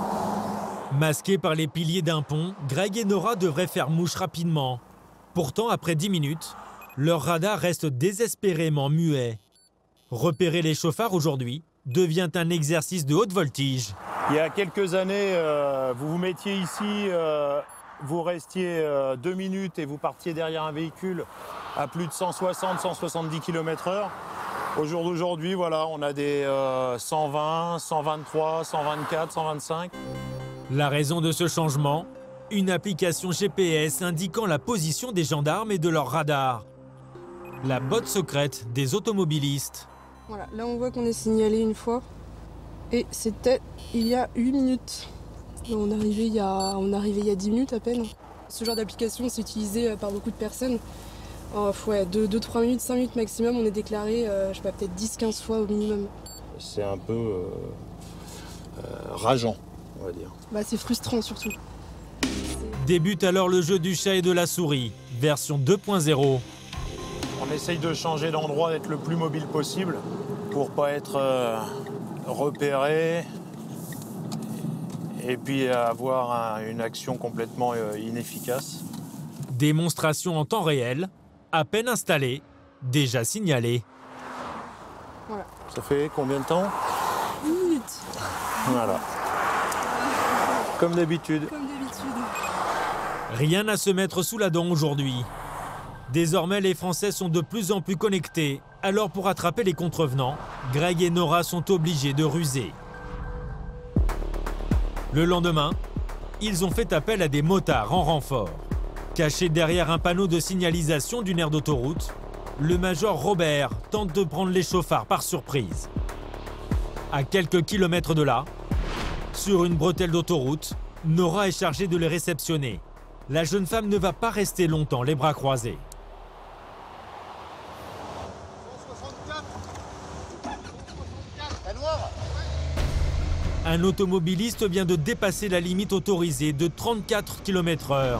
Masqués par les piliers d'un pont, Greg et Nora devraient faire mouche rapidement. Pourtant, après 10 minutes, leur radar reste désespérément muet. Repérer les chauffards aujourd'hui devient un exercice de haute voltige. Il y a quelques années, vous vous mettiez ici, vous restiez 2 minutes et vous partiez derrière un véhicule à plus de 160-170 km/h. Au jour d'aujourd'hui, voilà, on a des 120, 123, 124, 125. La raison de ce changement, une application GPS indiquant la position des gendarmes et de leur radar. La botte secrète des automobilistes. Voilà, là on voit qu'on est signalé une fois. Et c'était il y a 8 minutes. On est arrivé il y a 10 minutes à peine. Ce genre d'application c'est utilisé par beaucoup de personnes. Ouais, 2-3 minutes, 5 minutes maximum, on est déclaré, je sais pas, peut-être 10-15 fois au minimum. C'est un peu rageant, on va dire. Bah, c'est frustrant surtout. Débute alors le jeu du chat et de la souris, version 2.0. On essaye de changer d'endroit, d'être le plus mobile possible pour pas être repéré et puis avoir une action complètement inefficace. Démonstration en temps réel, à peine installée, déjà signalée. Voilà. Ça fait combien de temps? 1 minute. Voilà. Comme d'habitude. Comme d'habitude. Rien à se mettre sous la dent aujourd'hui. Désormais, les Français sont de plus en plus connectés. Alors pour attraper les contrevenants, Greg et Nora sont obligés de ruser. Le lendemain, ils ont fait appel à des motards en renfort. Caché derrière un panneau de signalisation d'une aire d'autoroute, le major Robert tente de prendre les chauffards par surprise. À quelques kilomètres de là, sur une bretelle d'autoroute, Nora est chargée de les réceptionner. La jeune femme ne va pas rester longtemps les bras croisés. Un automobiliste vient de dépasser la limite autorisée de 34 km/h.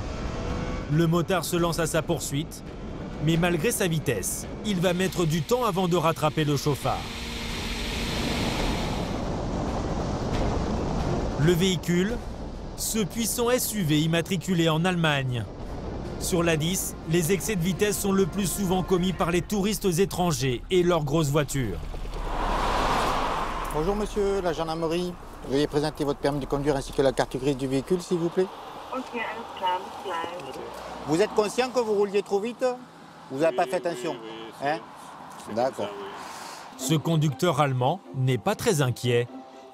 Le motard se lance à sa poursuite, mais malgré sa vitesse, il va mettre du temps avant de rattraper le chauffard. Le véhicule, ce puissant SUV immatriculé en Allemagne. Sur l'A10, les excès de vitesse sont le plus souvent commis par les touristes étrangers et leurs grosses voitures. Bonjour monsieur, la gendarmerie. Veuillez présenter votre permis de conduire ainsi que la carte grise du véhicule, s'il vous plaît. Vous êtes conscient que vous rouliez trop vite? Vous n'avez pas fait attention, hein? D'accord. Ce conducteur allemand n'est pas très inquiet.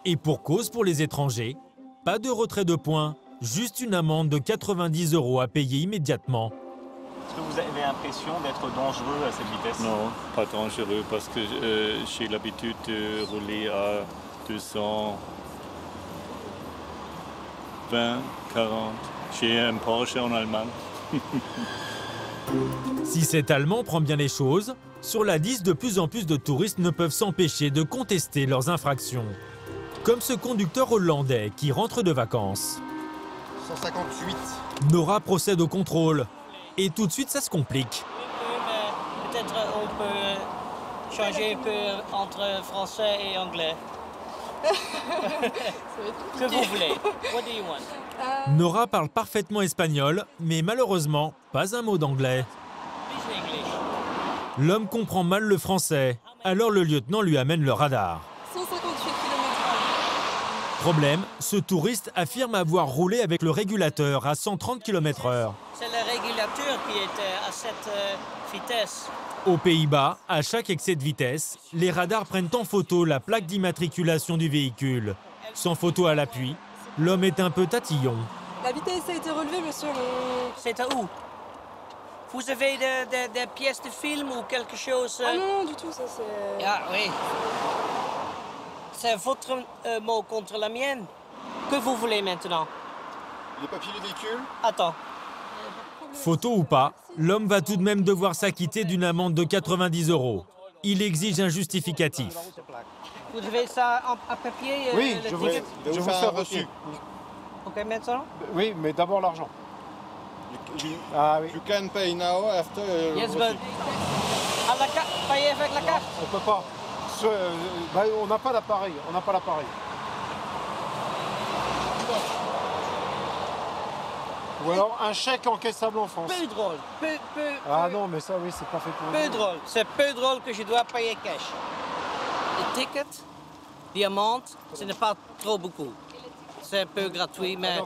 Et pour cause pour les étrangers, pas de retrait de points, juste une amende de 90 € à payer immédiatement. Est-ce que vous avez l'impression d'être dangereux à cette vitesse? Non, pas dangereux parce que j'ai l'habitude de rouler à 220, 40. J'ai un Porsche en Allemagne. Si cet Allemand prend bien les choses, sur l'A10, de plus en plus de touristes ne peuvent s'empêcher de contester leurs infractions. Comme ce conducteur hollandais qui rentre de vacances. 158. Nora procède au contrôle. Et tout de suite, ça se complique. Peut-être on peut changer un peu entre français et anglais. Que vous voulez. What do you want? Nora parle parfaitement espagnol, mais malheureusement, pas un mot d'anglais. L'homme comprend mal le français, alors le lieutenant lui amène le radar. 158 km/h. Problème, ce touriste affirme avoir roulé avec le régulateur à 130 km/h. C'est le régulateur qui était à cette vitesse. Aux Pays-Bas, à chaque excès de vitesse, les radars prennent en photo la plaque d'immatriculation du véhicule. Sans photo à l'appui, l'homme est un peu tatillon. La vitesse a été relevée, monsieur. C'est à où? Vous avez des pièces de film ou quelque chose? Ah non, du tout, ça c'est... Ah oui. C'est votre mot contre la mienne. Que vous voulez maintenant? Les papiers du véhicule? Attends. Photo ou pas, l'homme va tout de même devoir s'acquitter d'une amende de 90 €. Il exige un justificatif. Vous avez ça en papier? Oui, je vous fais un reçu. Ok, maintenant? Oui, mais d'abord l'argent. Ah oui. You can pay now after. Yes, but à la carte, payer avec la carte. On peut pas. On n'a pas l'appareil. On n'a pas l'appareil. Ou alors un chèque encaissable en France. Peu drôle. Ah non, mais ça, oui, c'est pas fait pour peu drôle. C'est peu drôle que je dois payer cash. Le ticket, l'amende, ce n'est pas trop beaucoup. C'est un peu gratuit, mais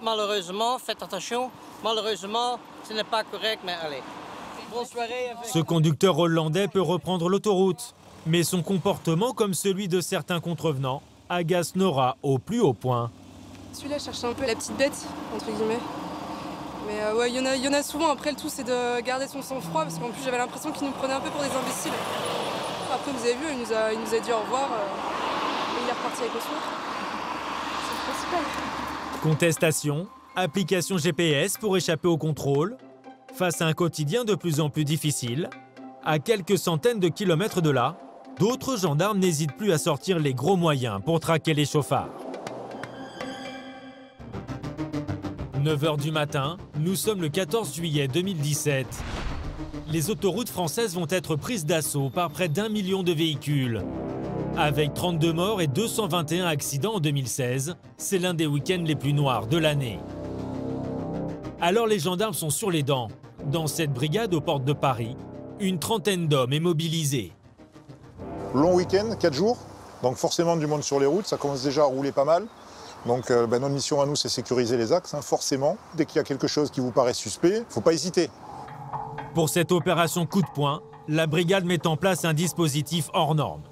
malheureusement, faites attention. Malheureusement, ce n'est pas correct, mais allez. Bonne soirée. Ce conducteur hollandais peut reprendre l'autoroute, mais son comportement, comme celui de certains contrevenants, agace Nora au plus haut point. Celui-là cherchait un peu la petite bête, entre guillemets. Mais ouais, il y en a souvent. Après, le tout, c'est de garder son sang-froid, parce qu'en plus, j'avais l'impression qu'il nous prenait un peu pour des imbéciles. Après, vous avez vu, il nous a dit au revoir, et il est reparti avec le sourire. C'est le principal. Contestation, application GPS pour échapper au contrôle. Face à un quotidien de plus en plus difficile, à quelques centaines de kilomètres de là, d'autres gendarmes n'hésitent plus à sortir les gros moyens pour traquer les chauffards. 9 h du matin, nous sommes le 14 juillet 2017. Les autoroutes françaises vont être prises d'assaut par près d'1 million de véhicules. Avec 32 morts et 221 accidents en 2016, c'est l'un des week-ends les plus noirs de l'année. Alors les gendarmes sont sur les dents. Dans cette brigade aux portes de Paris, une trentaine d'hommes est mobilisée. Long week-end, 4 jours, donc forcément du monde sur les routes, ça commence déjà à rouler pas mal. Donc notre mission à nous, c'est sécuriser les axes, forcément. Dès qu'il y a quelque chose qui vous paraît suspect, il ne faut pas hésiter. Pour cette opération coup de poing, la brigade met en place un dispositif hors norme.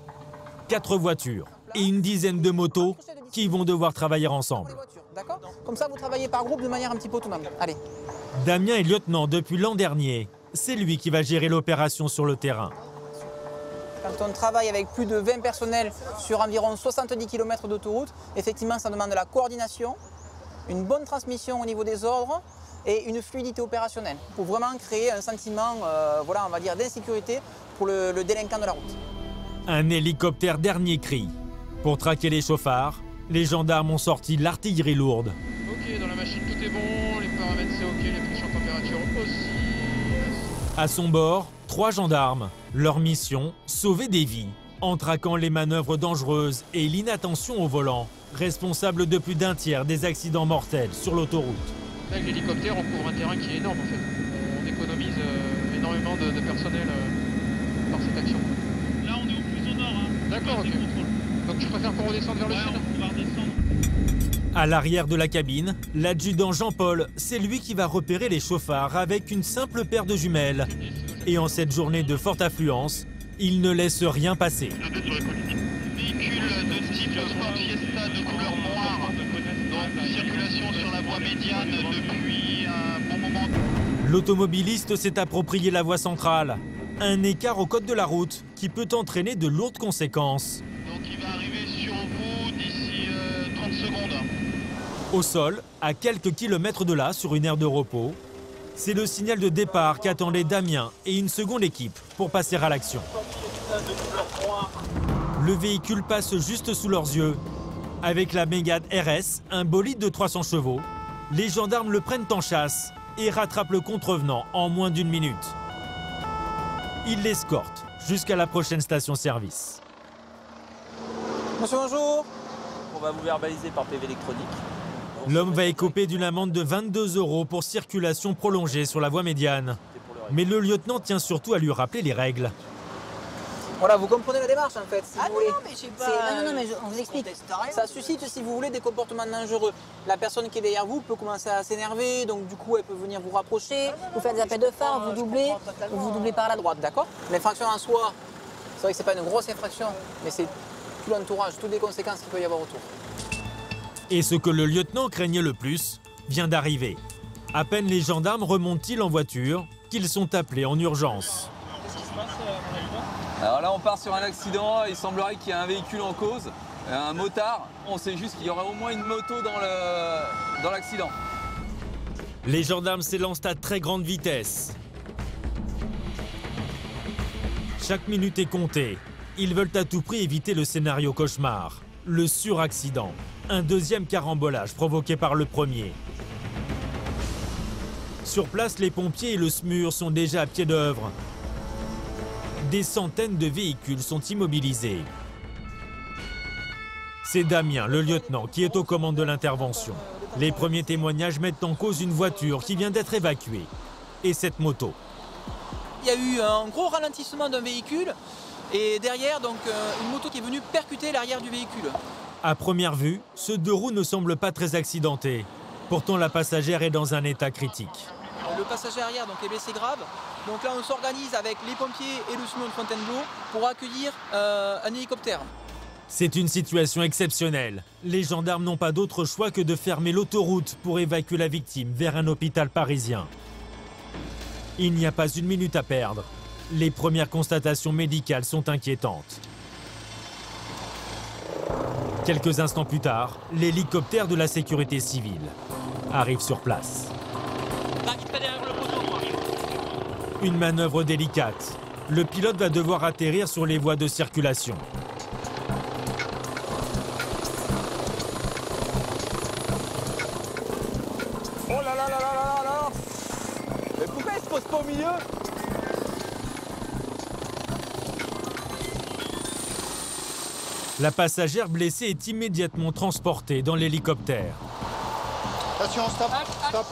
4 voitures et une dizaine de motos qui vont devoir travailler ensemble. D'accord ? Comme ça, vous travaillez par groupe de manière un petit peu autonome. Allez. Damien est lieutenant depuis l'an dernier. C'est lui qui va gérer l'opération sur le terrain. Quand on travaille avec plus de 20 personnels sur environ 70 km d'autoroute, effectivement, ça demande de la coordination, une bonne transmission au niveau des ordres et une fluidité opérationnelle pour vraiment créer un sentiment, voilà, on va dire, d'insécurité pour le délinquant de la route. Un hélicoptère dernier cri. Pour traquer les chauffards, les gendarmes ont sorti l'artillerie lourde. Ok, dans la machine tout est bon, les paramètres c'est ok, les pressions température aussi. À son bord, 3 gendarmes. Leur mission, sauver des vies, en traquant les manœuvres dangereuses et l'inattention au volant, responsable de plus d'un tiers des accidents mortels sur l'autoroute. Avec l'hélicoptère, on couvre un terrain qui est énorme en fait. On économise énormément de personnel par cette action. Là, on est au plus au nord. Hein. D'accord, ok. Donc tu préfères qu'on redescende vers le sud? On va redescendre. À l'arrière de la cabine, l'adjudant Jean-Paul, c'est lui qui va repérer les chauffards avec une simple paire de jumelles. Et en cette journée de forte affluence, il ne laisse rien passer. Véhicule de type Ford Fiesta de couleur noire. Donc circulation sur la voie médiane depuis un bon moment. L'automobiliste s'est approprié la voie centrale. Un écart au code de la route qui peut entraîner de lourdes conséquences. Donc il va arriver sur vous d'ici 30 secondes. Au sol, à quelques kilomètres de là, sur une aire de repos, c'est le signal de départ qu'attendaient Damien et une seconde équipe pour passer à l'action. Le véhicule passe juste sous leurs yeux. Avec la Mégane RS, un bolide de 300 chevaux, les gendarmes le prennent en chasse et rattrapent le contrevenant en moins d'1 minute. Ils l'escortent jusqu'à la prochaine station-service. Monsieur, bonjour. On va vous verbaliser par PV électronique. L'homme va écoper d'une amende de 22 € pour circulation prolongée sur la voie médiane. Mais le lieutenant tient surtout à lui rappeler les règles. Voilà, vous comprenez la démarche en fait, si vous voulez. Non, mais j'ai pas... Non, mais on vous explique. Ça suscite, si vous voulez, des comportements dangereux. La personne qui est derrière vous peut commencer à s'énerver, donc du coup, elle peut venir vous rapprocher, vous faire des appels de phare, vous doublez par la droite, d'accord? L'infraction en soi, c'est vrai que c'est pas une grosse infraction, mais c'est tout l'entourage, toutes les conséquences qu'il peut y avoir autour. Et ce que le lieutenant craignait le plus vient d'arriver. À peine les gendarmes remontent-ils en voiture qu'ils sont appelés en urgence. Alors là, on part sur un accident. Il semblerait qu'il y ait un véhicule en cause, un motard. On sait juste qu'il y aurait au moins une moto dans l'accident. Les gendarmes s'élancent à très grande vitesse. Chaque minute est comptée. Ils veulent à tout prix éviter le scénario cauchemar, le suraccident. Un deuxième carambolage provoqué par le premier. Sur place, les pompiers et le SMUR sont déjà à pied d'œuvre. Des centaines de véhicules sont immobilisés. C'est Damien, le lieutenant, qui est aux commandes de l'intervention. Les premiers témoignages mettent en cause une voiture qui vient d'être évacuée. Et cette moto. Il y a eu un gros ralentissement d'un véhicule et derrière, donc, une moto qui est venue percuter l'arrière du véhicule. À première vue, ce deux roues ne semble pas très accidenté. Pourtant, la passagère est dans un état critique. Le passager arrière donc, est blessé grave. Donc là, on s'organise avec les pompiers et le SMUR de Fontainebleau pour accueillir un hélicoptère. C'est une situation exceptionnelle. Les gendarmes n'ont pas d'autre choix que de fermer l'autoroute pour évacuer la victime vers un hôpital parisien. Il n'y a pas une minute à perdre. Les premières constatations médicales sont inquiétantes. Quelques instants plus tard, l'hélicoptère de la sécurité civile arrive sur place. Une manœuvre délicate. Le pilote va devoir atterrir sur les voies de circulation. Oh là là là là là là! Mais pourquoi il se pose pas au milieu? La passagère blessée est immédiatement transportée dans l'hélicoptère. Attention, stop, stop.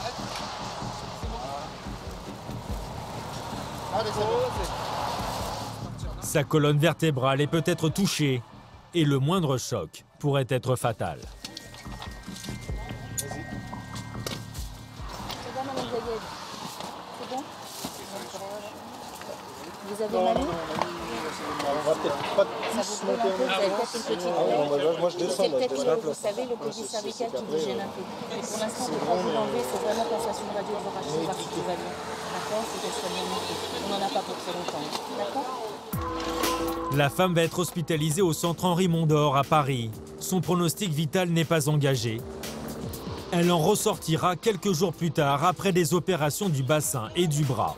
Allez, c'est bon. Sa colonne vertébrale est peut-être touchée et le moindre choc pourrait être fatal. C'est bon, Madame Zagued? C'est bon? Vous avez mal? On va peut-être pas tous monter. Vous avez peut-être une petite Moi je descends. c'est peut-être, vous savez, le côté cervical qui vous gêne un peu. Mais pour l'instant, on ne peut pas vous l'enlever, il faut vraiment qu'on fasse une radio de voir si tout va bien. D'accord? Il faut qu'elle soit bien montée. On n'en a pas pour très longtemps. D'accord? La femme va être hospitalisée au centre Henri Mondor à Paris. Son pronostic vital n'est pas engagé. Elle en ressortira quelques jours plus tard après des opérations du bassin et du bras.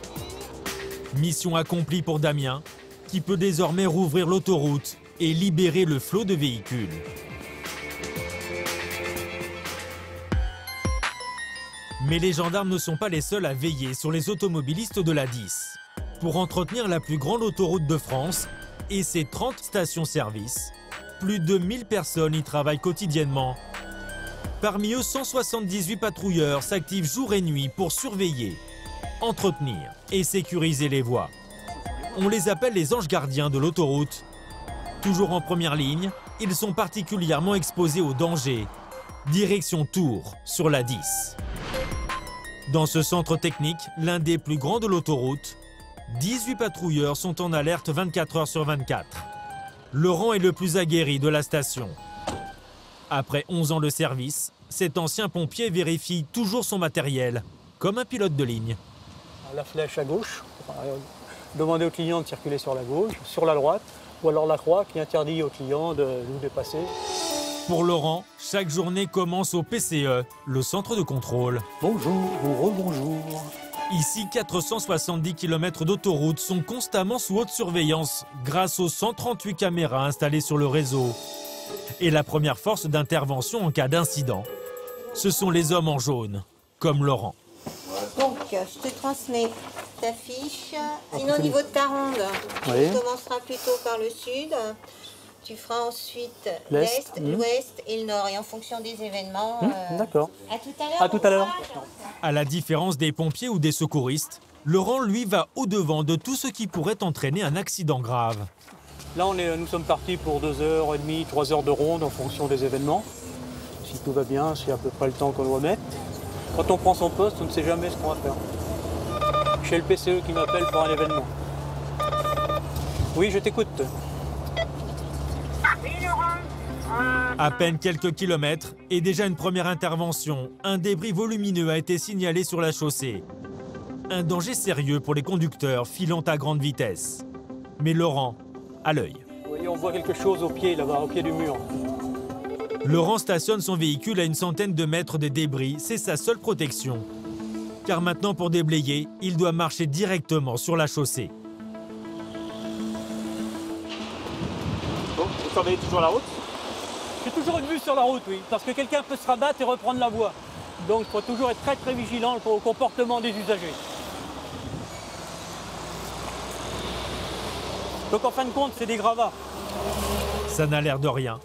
Mission accomplie pour Damien, qui peut désormais rouvrir l'autoroute et libérer le flot de véhicules. Mais les gendarmes ne sont pas les seuls à veiller sur les automobilistes de la 10. Pour entretenir la plus grande autoroute de France et ses 30 stations-service, plus de 1000 personnes y travaillent quotidiennement. Parmi eux, 178 patrouilleurs s'activent jour et nuit pour surveiller, entretenir et sécuriser les voies. On les appelle les anges gardiens de l'autoroute. Toujours en première ligne, ils sont particulièrement exposés aux dangers. Direction Tours, sur la 10. Dans ce centre technique, l'un des plus grands de l'autoroute, 18 patrouilleurs sont en alerte 24 heures sur 24. Laurent est le plus aguerri de la station. Après 11 ans de service, cet ancien pompier vérifie toujours son matériel, comme un pilote de ligne. La flèche à gauche, demander au client de circuler sur la gauche, sur la droite, ou alors la croix qui interdit au client de nous dépasser. Pour Laurent, chaque journée commence au PCE, le centre de contrôle. Bonjour ou rebonjour. Ici, 470 km d'autoroute sont constamment sous haute surveillance grâce aux 138 caméras installées sur le réseau. Et la première force d'intervention en cas d'incident, ce sont les hommes en jaune, comme Laurent. Donc, je te transmets ta fiche. Sinon, au niveau de ta ronde, tu commenceras plutôt par le sud. Tu feras ensuite l'est, l'ouest et le nord. Et en fonction des événements... D'accord. À tout à l'heure. À tout à l'heure. À la différence des pompiers ou des secouristes, Laurent, lui, va au-devant de tout ce qui pourrait entraîner un accident grave. Là, nous sommes partis pour 2h30, 3 heures de ronde en fonction des événements. Si tout va bien, c'est à peu près le temps qu'on doit mettre. Quand on prend son poste, on ne sait jamais ce qu'on va faire. Chez le PCE qui m'appelle pour un événement. Oui, je t'écoute. À peine quelques kilomètres et déjà une première intervention. Un débris volumineux a été signalé sur la chaussée. Un danger sérieux pour les conducteurs filant à grande vitesse. Mais Laurent a l'œil. Oui, on voit quelque chose au pied, là-bas, au pied du mur. Laurent stationne son véhicule à une centaine de mètres des débris. C'est sa seule protection. Car maintenant, pour déblayer, il doit marcher directement sur la chaussée. Bon, vous surveillez toujours la route? J'ai toujours une vue sur la route, oui, parce que quelqu'un peut se rabattre et reprendre la voie. Donc il faut toujours être très très vigilant au comportement des usagers. Donc en fin de compte, c'est des gravats. Ça n'a l'air de rien.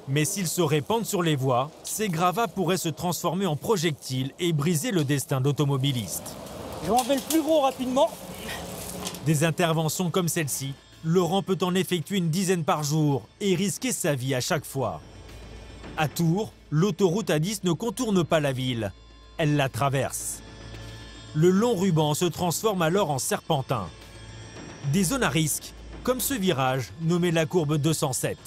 Mais s'ils se répandent sur les voies, ces gravats pourraient se transformer en projectiles et briser le destin d'automobilistes. Je m'en vais le plus gros rapidement. Des interventions comme celle-ci, Laurent peut en effectuer une dizaine par jour et risquer sa vie à chaque fois. À Tours, l'autoroute A10 ne contourne pas la ville, elle la traverse. Le long ruban se transforme alors en serpentin. Des zones à risque, comme ce virage nommé la courbe 207.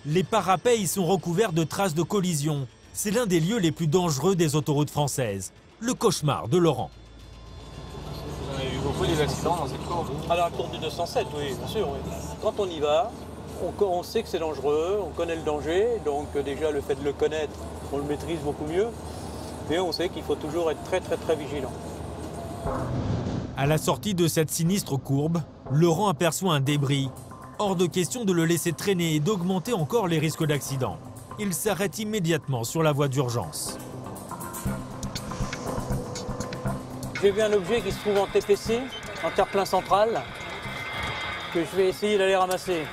Les parapets y sont recouverts de traces de collision. C'est l'un des lieux les plus dangereux des autoroutes françaises. Le cauchemar de Laurent. Vous en avez eu beaucoup des accidents dans cette courbe? À la courbe du 207, oui, bien sûr. Oui. Quand on y va, on sait que c'est dangereux, on connaît le danger, donc déjà le fait de le connaître, on le maîtrise beaucoup mieux. Mais on sait qu'il faut toujours être très très très vigilant. À la sortie de cette sinistre courbe, Laurent aperçoit un débris. Hors de question de le laisser traîner et d'augmenter encore les risques d'accident. Il s'arrête immédiatement sur la voie d'urgence. J'ai vu un objet qui se trouve en TPC, en terre-plein central, que je vais essayer d'aller ramasser.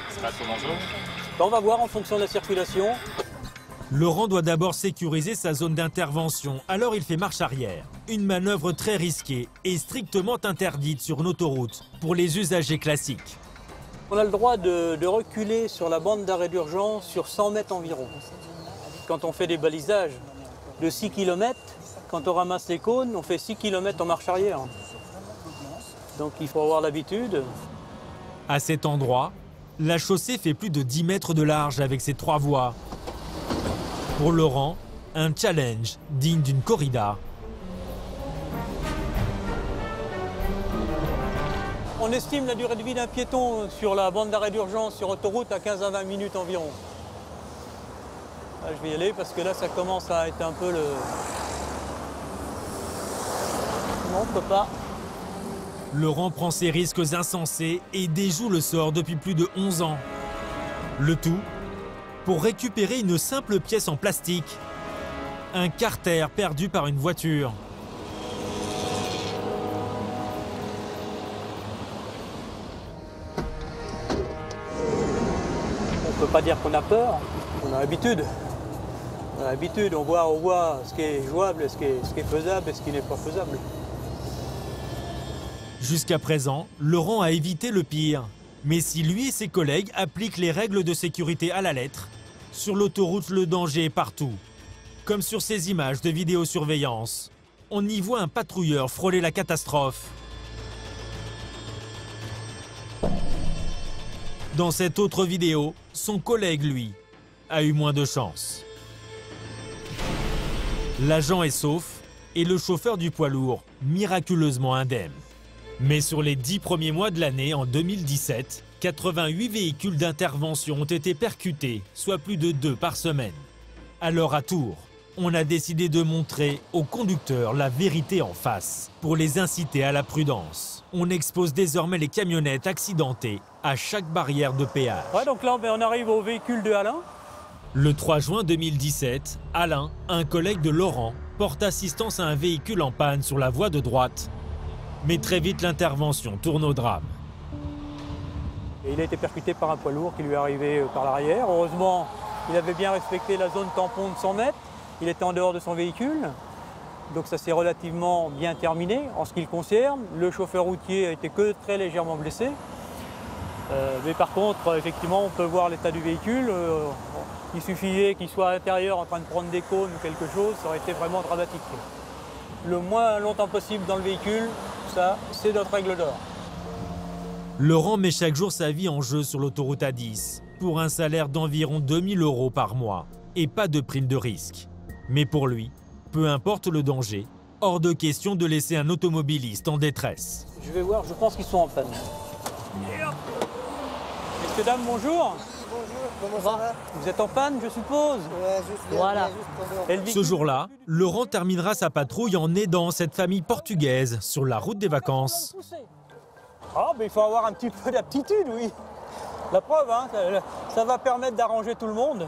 C'est pas trop dangereux? On va voir en fonction de la circulation. Laurent doit d'abord sécuriser sa zone d'intervention, alors il fait marche arrière. Une manœuvre très risquée et strictement interdite sur une autoroute pour les usagers classiques. On a le droit de reculer sur la bande d'arrêt d'urgence sur 100 mètres environ. Quand on fait des balisages de 6 km, quand on ramasse les cônes, on fait 6 km en marche arrière. Donc il faut avoir l'habitude. À cet endroit, la chaussée fait plus de 10 mètres de large avec ses 3 voies. Pour Laurent, un challenge digne d'une corrida. On estime la durée de vie d'un piéton sur la bande d'arrêt d'urgence sur autoroute à 15 à 20 minutes environ. Là, je vais y aller parce que là, ça commence à être un peu le... Non, on ne peut pas. Laurent prend ses risques insensés et déjoue le sort depuis plus de 11 ans. Le tout pour récupérer une simple pièce en plastique. Un carter perdu par une voiture. On ne peut pas dire qu'on a peur, on a l'habitude. On a l'habitude, on voit ce qui est jouable, ce qui est faisable et ce qui n'est pas faisable. Jusqu'à présent, Laurent a évité le pire. Mais si lui et ses collègues appliquent les règles de sécurité à la lettre, sur l'autoroute, le danger est partout. Comme sur ces images de vidéosurveillance. On y voit un patrouilleur frôler la catastrophe. Dans cette autre vidéo, son collègue, lui, a eu moins de chance. L'agent est sauf et le chauffeur du poids lourd, miraculeusement indemne. Mais sur les 10 premiers mois de l'année, en 2017, 88 véhicules d'intervention ont été percutés, soit plus de 2 par semaine. Alors à Tours, on a décidé de montrer aux conducteurs la vérité en face, pour les inciter à la prudence. On expose désormais les camionnettes accidentées à chaque barrière de péage. Ouais, donc là, on arrive au véhicule de Alain. Le 3 juin 2017, Alain, un collègue de Laurent, porte assistance à un véhicule en panne sur la voie de droite. Mais très vite, l'intervention tourne au drame. Et il a été percuté par un poids lourd qui lui est arrivé par l'arrière. Heureusement, il avait bien respecté la zone tampon de 100 mètres. Il était en dehors de son véhicule. Donc ça s'est relativement bien terminé en ce qui le concerne. Le chauffeur routier a été que très légèrement blessé. Mais par contre, effectivement, on peut voir l'état du véhicule. Il suffisait qu'il soit à l'intérieur en train de prendre des cônes ou quelque chose, ça aurait été vraiment dramatique. Le moins longtemps possible dans le véhicule, ça, c'est notre règle d'or. Laurent met chaque jour sa vie en jeu sur l'autoroute A10 pour un salaire d'environ 2 000 € par mois et pas de prime de risque. Mais pour lui, peu importe le danger, hors de question de laisser un automobiliste en détresse. Je vais voir, je pense qu'ils sont en panne. Messieurs, dames, bonjour. Comment ça va? Vous êtes en panne, je suppose? Ouais, juste. Voilà. Ce jour-là, Laurent terminera sa patrouille en aidant cette famille portugaise sur la route des vacances. Ah, mais il faut avoir un petit peu d'aptitude, oui. La preuve, hein, ça va permettre d'arranger tout le monde.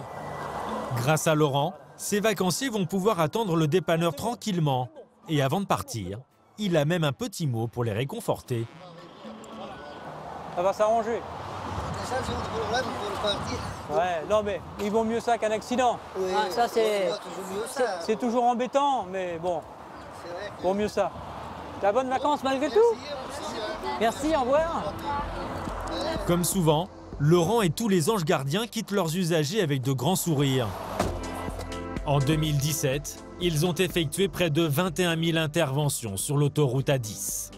Grâce à Laurent, ces vacanciers vont pouvoir attendre le dépanneur tranquillement. Et avant de partir, il a même un petit mot pour les réconforter. Ça va s'arranger. Ça, c'est votre problème pour partir. Ouais, non mais il vaut mieux ça qu'un accident. Oui, Ah, ça c'est toujours embêtant, mais bon, vaut mieux ça. T'as bonnes vacances malgré tout? Merci, au revoir. Comme souvent, Laurent et tous les anges gardiens quittent leurs usagers avec de grands sourires. En 2017, ils ont effectué près de 21 000 interventions sur l'autoroute A10.